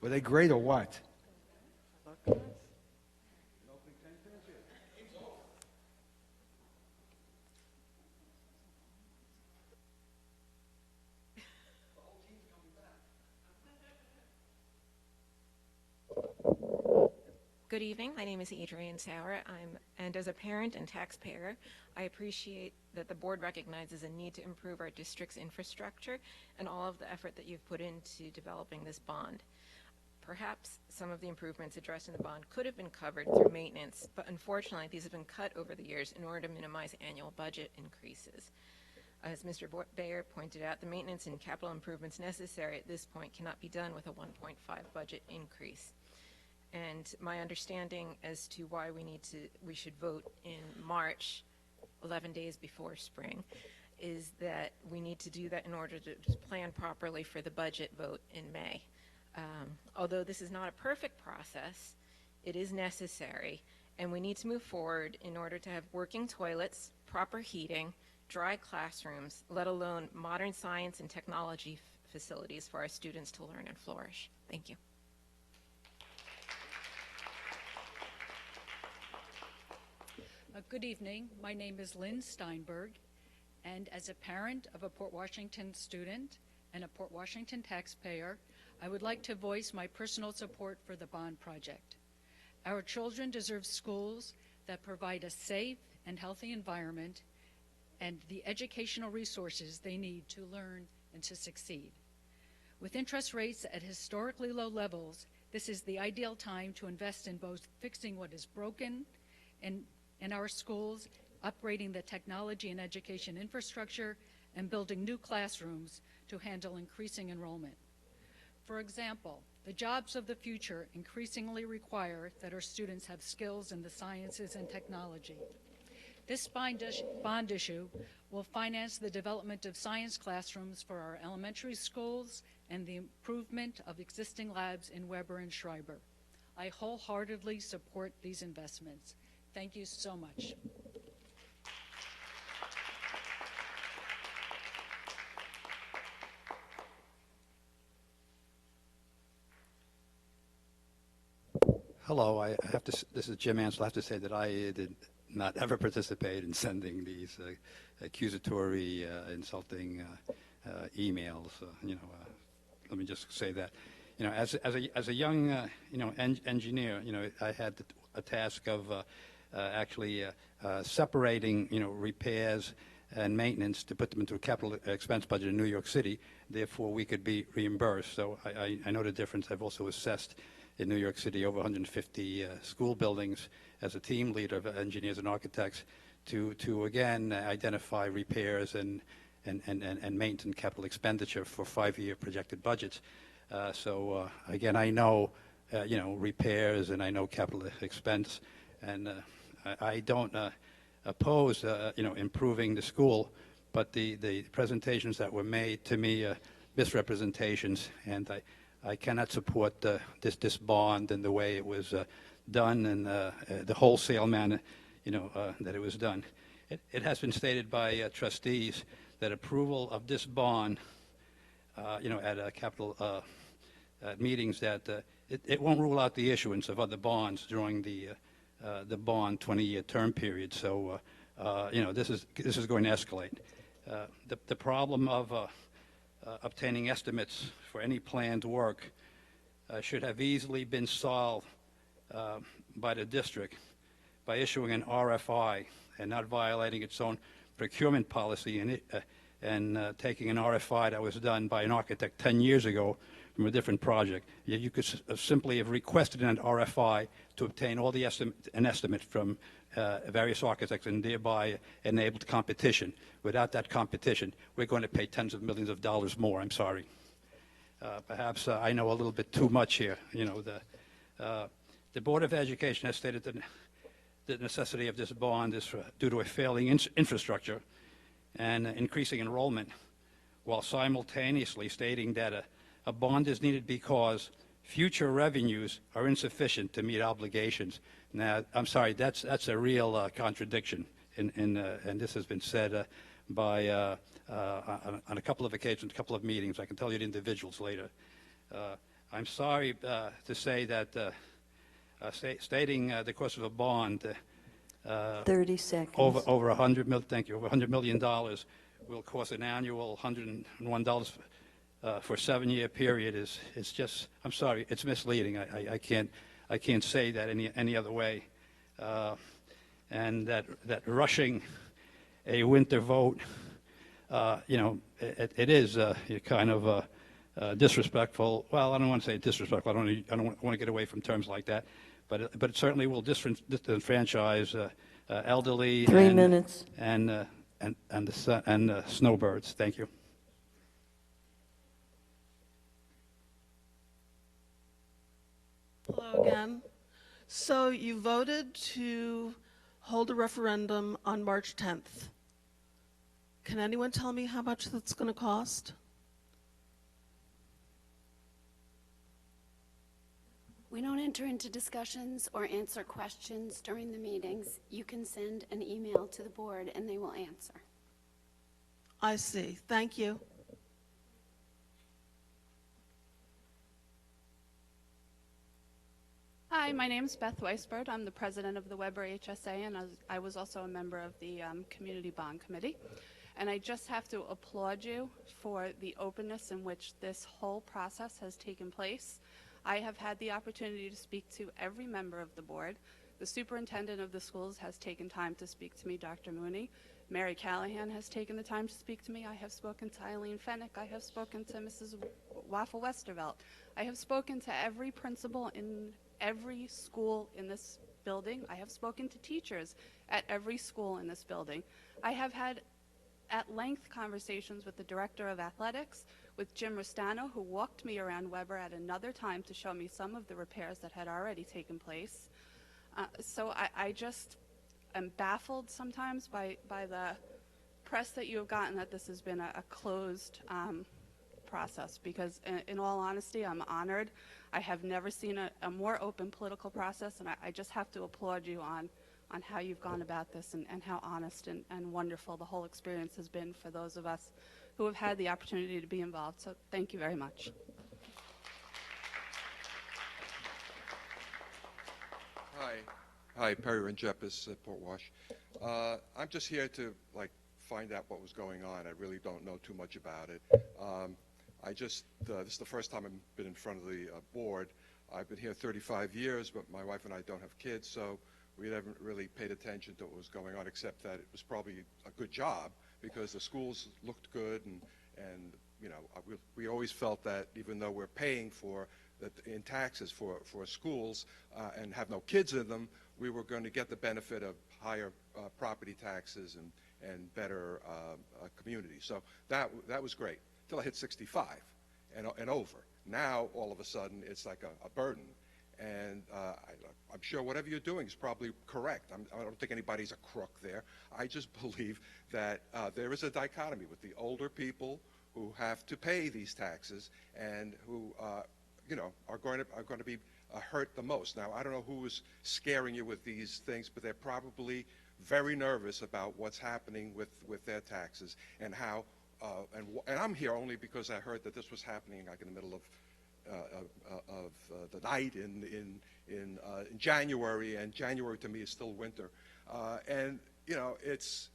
Speaker 7: Were they great or what?
Speaker 5: Good evening. My name is Adrienne Sauer. And as a parent and taxpayer, I appreciate that the board recognizes a need to improve our district's infrastructure and all of the effort that you've put into developing this bond. Perhaps some of the improvements addressed in the bond could have been covered through maintenance, but unfortunately these have been cut over the years in order to minimize annual budget increases. As Mr. Bayer pointed out, the maintenance and capital improvements necessary at this point cannot be done with a 1.5 budget increase. And my understanding as to why we should vote in March, 11 days before spring, is that we need to do that in order to plan properly for the budget vote in May. Although this is not a perfect process, it is necessary, and we need to move forward in order to have working toilets, proper heating, dry classrooms, let alone modern science and technology facilities for our students to learn and flourish. Thank you.
Speaker 6: Good evening. My name is Lynn Steinberg, and as a parent of a Port Washington student and a Port Washington taxpayer, I would like to voice my personal support for the bond project. Our children deserve schools that provide a safe and healthy environment and the educational resources they need to learn and to succeed. With interest rates at historically low levels, this is the ideal time to invest in both fixing what is broken in our schools, upgrading the technology and education infrastructure, and building new classrooms to handle increasing enrollment. For example, the jobs of the future increasingly require that our students have skills in the sciences and technology. This bond issue will finance the development of science classrooms for our elementary schools and the improvement of existing labs in Weber and Schreiber. I wholeheartedly support these investments. Thank you so much.
Speaker 22: Hello, I have to. This is Jim Ansel. I have to say that I did not ever participate in sending these accusatory, insulting emails. Let me just say that. As a young, engineer, I had a task of actually separating, repairs and maintenance to put them into a capital expense budget in New York City. Therefore, we could be reimbursed. So I know the difference. I've also assessed in New York City over 150 school buildings as a team leader of engineers and architects to again identify repairs and maintenance capital expenditure for 5-year projected budgets. So again, I know repairs and I know capital expense, and I don't oppose improving the school, but the presentations that were made to me misrepresentations, and I cannot support this bond and the way it was done and the wholesale manner, that it was done. It has been stated by trustees that approval of this bond, at capital meetings, that it won't rule out the issuance of other bonds during the bond 20-year term period. So, this is going to escalate. The problem of obtaining estimates for any planned work should have easily been solved by the district by issuing an RFI and not violating its own procurement policy and taking an RFI that was done by an architect 10 years ago from a different project. You could simply have requested an RFI to obtain all the an estimate from various architects and thereby enabled competition. Without that competition, we're going to pay tens of millions of dollars more. I'm sorry. Perhaps I know a little bit too much here. The Board of Education has stated that the necessity of this bond is due to a failing infrastructure and increasing enrollment, while simultaneously stating that a bond is needed because future revenues are insufficient to meet obligations. Now, I'm sorry, that's a real contradiction, and this has been said by on a couple of occasions, a couple of meetings. I can tell you the individuals later. I'm sorry to say that stating the cost of a bond
Speaker 4: 30 seconds.
Speaker 22: over thank you, over $100 million will cost an annual $101 for a 7-year period is just, I'm sorry, it's misleading. I can't say that any other way. And that rushing a winter vote, it is kind of disrespectful. Well, I don't want to say disrespectful. I don't want to get away from terms like that. But it certainly will disenfranchise elderly
Speaker 4: 3 minutes
Speaker 22: and snowbirds. Thank you.
Speaker 10: Hello again. So you voted to hold a referendum on March 10th. Can anyone tell me how much that's going to cost?
Speaker 3: We don't enter into discussions or answer questions during the meetings. You can send an email to the board and they will answer.
Speaker 10: I see. Thank you.
Speaker 9: Hi, my name is Beth Weisbert. I'm the president of the Weber HSA, and I was also a member of the Community Bond Committee. And I just have to applaud you for the openness in which this whole process has taken place. I have had the opportunity to speak to every member of the board. The superintendent of the schools has taken time to speak to me, Dr. Mooney. Mary Callahan has taken the time to speak to me. I have spoken to Eileen Fennick. I have spoken to Mrs. Waffle Westervelt. I have spoken to every principal in every school in this building. I have spoken to teachers at every school in this building. I have had at length conversations with the director of athletics, with Jim Rustano, who walked me around Weber at another time to show me some of the repairs that had already taken place. So I just am baffled sometimes by the press that you have gotten that this has been a closed process, because in all honesty, I'm honored. I have never seen a more open political process, and I just have to applaud you on how you've gone about this and how honest and wonderful the whole experience has been for those of us who have had the opportunity to be involved. So thank you very much.
Speaker 11: Hi, Perry Rangepis at Port Wash. I'm just here to find out what was going on. I really don't know too much about it. This is the first time I've been in front of the board. I've been here 35 years, but my wife and I don't have kids, so we haven't really paid attention to what was going on, except that it was probably a good job because the schools looked good, and you know, we always felt that even though we're paying for in taxes for schools and have no kids in them, we were going to get the benefit of higher property taxes and better communities. So that was great until I hit 65 and over. Now all of a sudden it's like a burden, and I'm sure whatever you're doing is probably correct. I don't think anybody's a crook there. I just believe that there is a dichotomy with the older people who have to pay these taxes and who you know, are going to be hurt the most. Now, I don't know who is scaring you with these things, but they're probably very nervous about what's happening with their taxes and how. And I'm here only because I heard that this was happening like in the middle of the night in January, and January to me is still winter, and you know, it's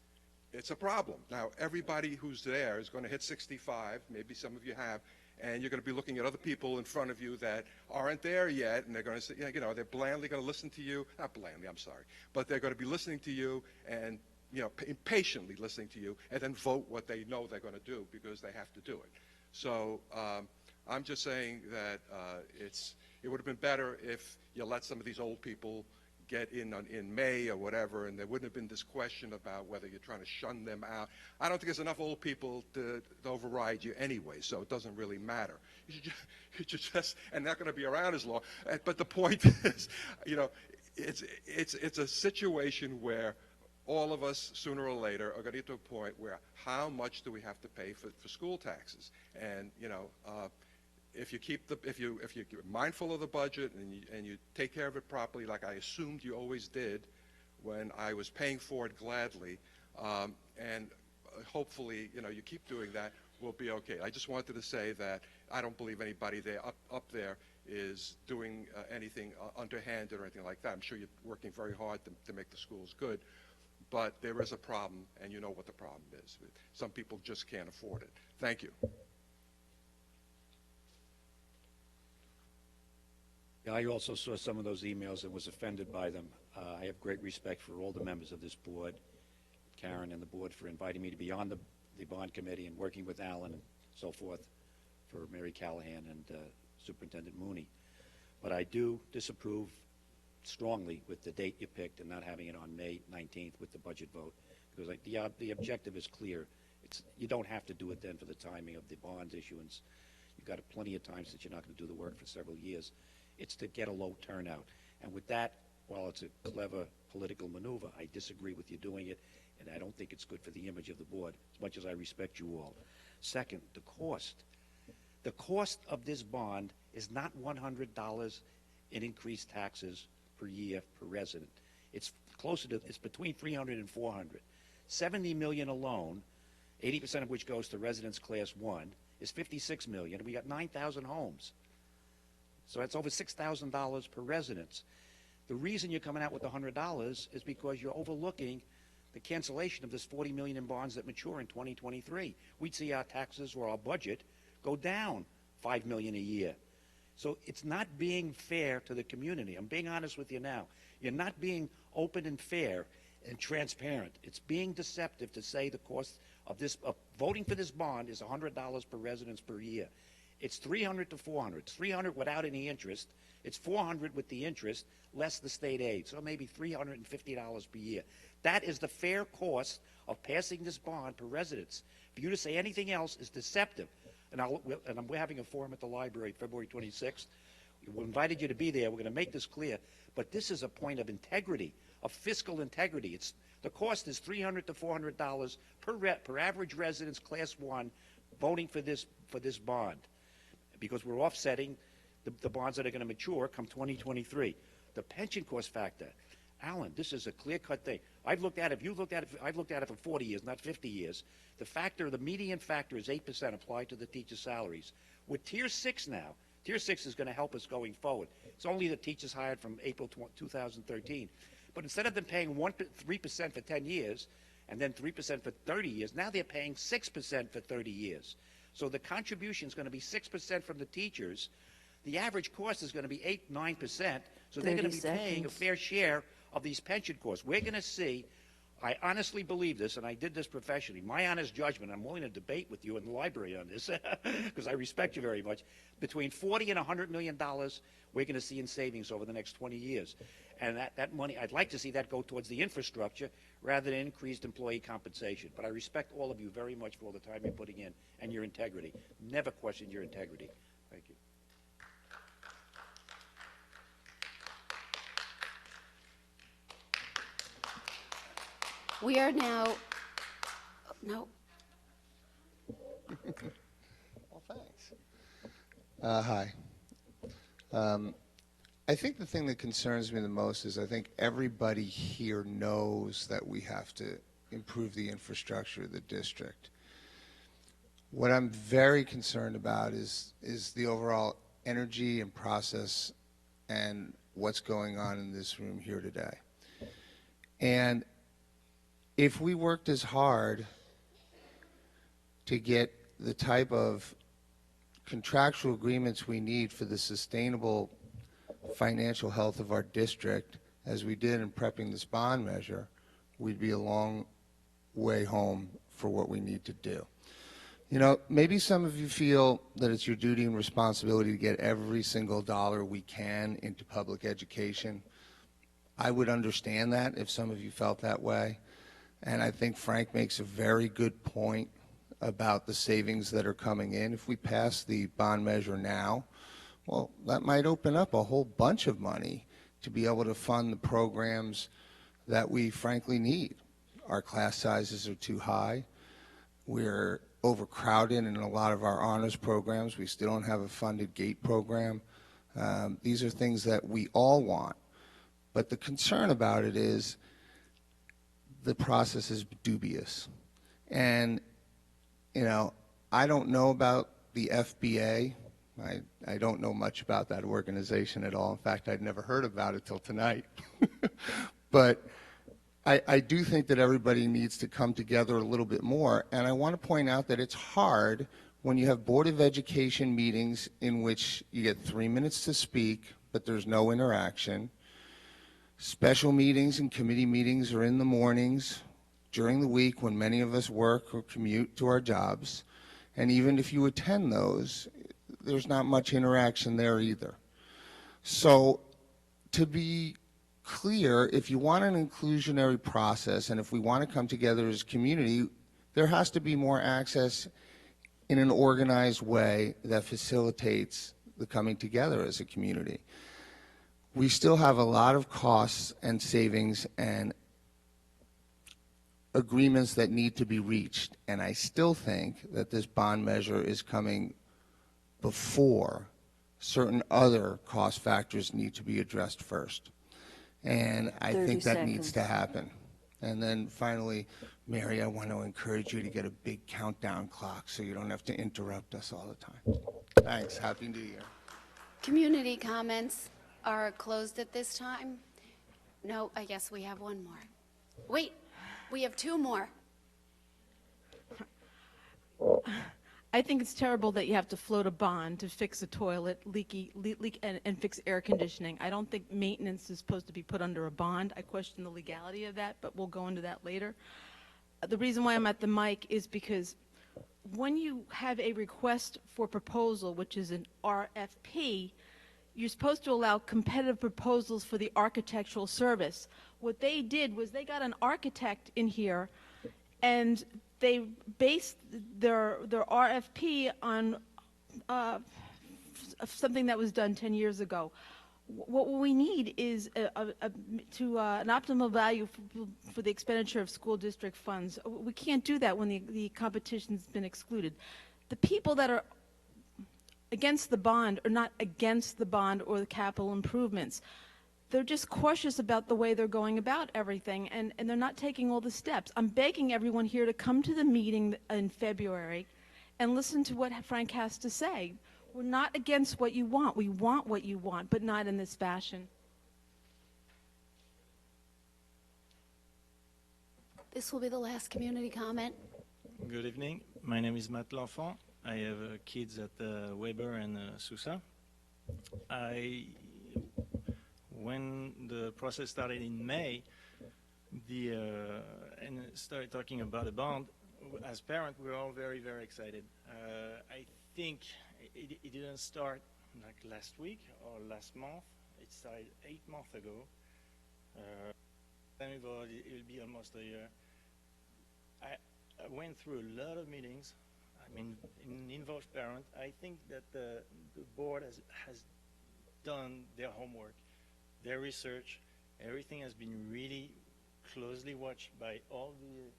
Speaker 11: a problem. Now, everybody who's there is going to hit 65. Maybe some of you have. And you're going to be looking at other people in front of you that aren't there yet, and they're going to say, you know, they're blandly going to listen to you. Not blandly, I'm sorry. But they're going to be listening to you and, you know, impatiently listening to you, and then vote what they know they're going to do because they have to do it. So I'm just saying that it would have been better if you let some of these old people get in May or whatever, and there wouldn't have been this question about whether you're trying to shun them out. I don't think there's enough old people to override you anyway, so it doesn't really matter. You should just, and not going to be around as long. But the point is, you know, it's a situation where all of us, sooner or later, are going to get to a point where how much do we have to pay for school taxes? And you know, if you're mindful of the budget and you take care of it properly, like I assumed you always did when I was paying for it gladly, and hopefully, you know, you keep doing that, we'll be okay. I just wanted to say that I don't believe anybody there up there is doing anything underhanded or anything like that. I'm sure you're working very hard to make the schools good, but there is a problem, and you know what the problem is. Some people just can't afford it. Thank you.
Speaker 23: Yeah, I also saw some of those emails and was offended by them. I have great respect for all the members of this board, Karen and the board, for inviting me to be on the bond committee and working with Alan and so forth, for Mary Callahan and Superintendent Mooney. But I do disapprove strongly with the date you picked and not having it on May 19th with the budget vote, because the objective is clear. You don't have to do it then for the timing of the bond issuance. You've got plenty of time since you're not going to do the work for several years. It's to get a low turnout. And with that, while it's a clever political maneuver, I disagree with you doing it, and I don't think it's good for the image of the board, as much as I respect you all. Second, the cost. The cost of this bond is not $100 in increased taxes per year per resident. It's closer to, it's between 300 and 400. 70 million alone, 80% of which goes to residents class 1, is 56 million, and we got 9,000 homes. So that's over $6,000 per residence. The reason you're coming out with $100 is because you're overlooking the cancellation of this 40 million in bonds that mature in 2023. We'd see our taxes or our budget go down 5 million a year. So it's not being fair to the community. I'm being honest with you now. You're not being open and fair and transparent. It's being deceptive to say the cost of this, of voting for this bond is $100 per residence per year. It's 300 to 400. It's 300 without any interest. It's 400 with the interest, less the state aid. So maybe $350 per year. That is the fair cost of passing this bond per residence. For you to say anything else is deceptive. And we're having a forum at the library February 26th. We invited you to be there. We're going to make this clear. But this is a point of integrity, of fiscal integrity. The cost is $300 to $400 per average residence, class 1, voting for this bond, because we're offsetting the bonds that are going to mature come 2023. The pension cost factor, Alan, this is a clear-cut thing. I've looked at it. I've looked at it for 40 years, not 50 years. The median factor is 8% applied to the teachers' salaries. With Tier 6 now, Tier 6 is going to help us going forward. It's only the teachers hired from April 2013. But instead of them paying 3% for 10 years and then 3% for 30 years, now they're paying 6% for 30 years. So the contribution is going to be 6% from the teachers. The average cost is going to be 8-9%. So they're going to be paying a fair share of these pension costs. We're going to see, I honestly believe this, and I did this professionally, my honest judgment, I'm willing to debate with you in the library on this, because I respect you very much, between $40 and $100 million we're going to see in savings over the next 20 years. And that money, I'd like to see that go towards the infrastructure rather than increased employee compensation. But I respect all of you very much for all the time you're putting in and your integrity. Never question your integrity. Thank you.
Speaker 3: We are now, no.
Speaker 12: Well, thanks. Hi. I think the thing that concerns me the most is I think everybody here knows that we have to improve the infrastructure of the district. What I'm very concerned about is the overall energy and process and what's going on in this room here today. And if we worked as hard to get the type of contractual agreements we need for the sustainable financial health of our district as we did in prepping this bond measure, we'd be a long way home for what we need to do. You know, maybe some of you feel that it's your duty and responsibility to get every single dollar we can into public education. I would understand that if some of you felt that way. And I think Frank makes a very good point about the savings that are coming in. If we pass the bond measure now, well, that might open up a whole bunch of money to be able to fund the programs that we frankly need. Our class sizes are too high. We're overcrowded in a lot of our honors programs. We still don't have a funded GATE program. These are things that we all want. But the concern about it is the process is dubious. And, you know, I don't know about the FBA. I don't know much about that organization at all. In fact, I'd never heard about it till tonight. But I do think that everybody needs to come together a little bit more. And I want to point out that it's hard when you have Board of Education meetings in which you get 3 minutes to speak, but there's no interaction. Special meetings and committee meetings are in the mornings during the week when many of us work or commute to our jobs. And even if you attend those, there's not much interaction there either. So to be clear, if you want an inclusionary process and if we want to come together as a community, there has to be more access in an organized way that facilitates the coming together as a community. we still have a lot of costs and savings and agreements that need to be reached. And I still think that this bond measure is coming before certain other cost factors need to be addressed first. And I
Speaker 4: 30
Speaker 12: think that needs
Speaker 4: seconds.
Speaker 12: to happen. And then finally, Mary, I want to encourage you to get a big countdown clock so you don't have to interrupt us all the time. Thanks. Happy New Year.
Speaker 3: Community comments are closed at this time. No, I guess we have one more. Wait, we have two more.
Speaker 13: I think it's terrible that you have to float a bond to fix a toilet, leak and fix air conditioning. I don't think maintenance is supposed to be put under a bond. I question the legality of that, but we'll go into that later. The reason why I'm at the mic is because when you have a request for proposal, which is an RFP, you're supposed to allow competitive proposals for the architectural service. What they did was they got an architect in here and they based their RFP on something that was done 10 years ago. What we need is an optimal value for the expenditure of school district funds. We can't do that when the competition's been excluded. The people that are against the bond are not against the bond or the capital improvements. They're just cautious about the way they're going about everything, and they're not taking all the steps. I'm begging everyone here to come to the meeting in February and listen to what Frank has to say. We're not against what you want. We want what you want, but not in this fashion.
Speaker 3: This will be the last community comment.
Speaker 14: Good evening. My name is Matt L'Enfant. I have kids at Weber and Sousa. When the process started in May, and started talking about a bond, as parents, we're all very, very excited. I think it didn't start like last week or last month. It started 8 months ago. It will be almost a year. I went through a lot of meetings. I mean, involved parents. I think that the board has done their homework, their research. Everything has been really closely watched by all the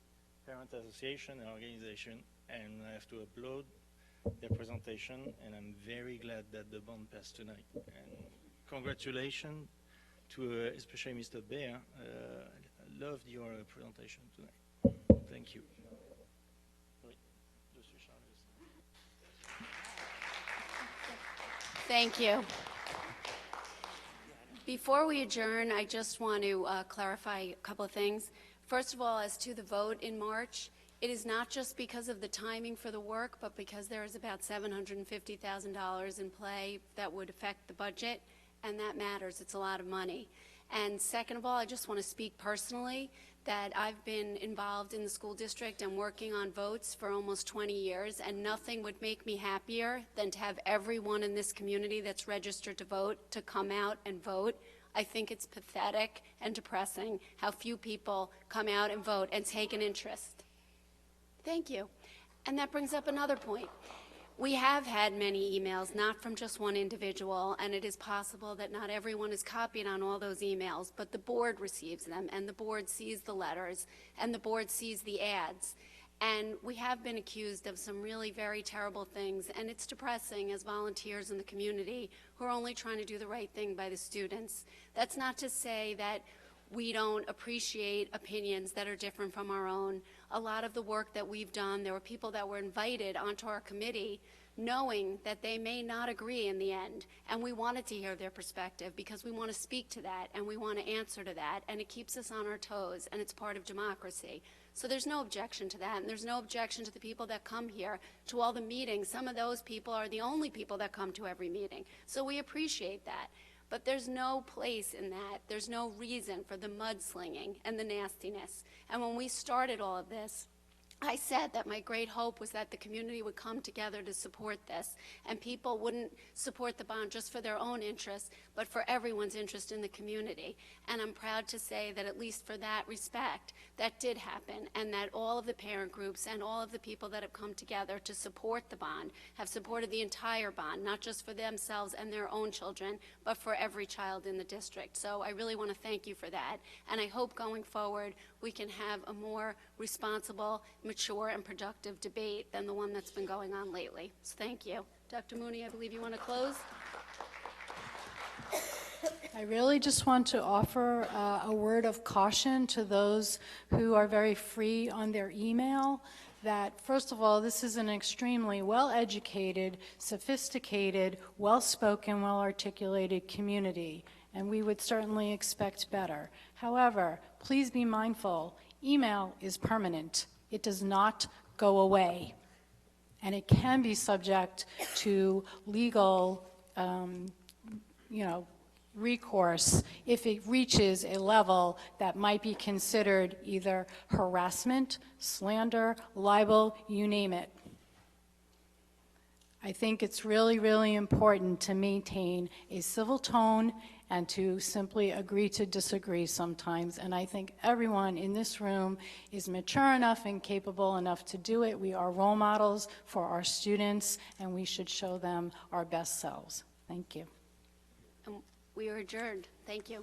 Speaker 14: parent association and organization, and I have to applaud their presentation, and I'm very glad that the bond passed tonight. And congratulations to especially Mr. Bear. I loved your presentation tonight. Thank you.
Speaker 3: Thank you. Before we adjourn, I just want to clarify a couple of things. First of all, as to the vote in March, it is not just because of the timing for the work, but because there is about $750,000 in play that would affect the budget, and that matters. It's a lot of money. And second of all, I just want to speak personally that I've been involved in the school district and working on votes for almost 20 years, and nothing would make me happier than to have everyone in this community that's registered to vote to come out and vote. I think it's pathetic and depressing how few people come out and vote and take an interest. Thank you. And that brings up another point. We have had many emails, not from just one individual, and it is possible that not everyone is copied on all those emails, but the board receives them, and the board sees the letters, and the board sees the ads. And we have been accused of some really very terrible things, and it's depressing as volunteers in the community who are only trying to do the right thing by the students. That's not to say that we don't appreciate opinions that are different from our own. A lot of the work that we've done, there were people that were invited onto our committee knowing that they may not agree in the end, and we wanted to hear their perspective because we want to speak to that and we want to answer to that, and it keeps us on our toes, and it's part of democracy. So there's no objection to that, and there's no objection to the people that come here to all the meetings. Some of those people are the only people that come to every meeting, so we appreciate that. But there's no place in that. There's no reason for the mudslinging and the nastiness. And when we started all of this, I said that my great hope was that the community would come together to support this, and people wouldn't support the bond just for their own interests, but for everyone's interest in the community. And I'm proud to say that at least for that respect, that did happen, and that all of the parent groups and all of the people that have come together to support the bond have supported the entire bond, not just for themselves and their own children, but for every child in the district. So I really want to thank you for that, and I hope going forward we can have a more responsible, mature, and productive debate than the one that's been going on lately. So thank you. Dr. Mooney, I believe you want to close?
Speaker 2: I really just want to offer a word of caution to those who are very free on their email, that first of all, this is an extremely well-educated, sophisticated, well-spoken, well-articulated community, and we would certainly expect better. However, please be mindful, email is permanent. It does not go away, and it can be subject to legal, recourse if it reaches a level that might be considered either harassment, slander, libel, you name it. I think it's really, really important to maintain a civil tone and to simply agree to disagree sometimes. And I think everyone in this room is mature enough and capable enough to do it. We are role models for our students, and we should show them our best selves. Thank you.
Speaker 3: We are adjourned. Thank you.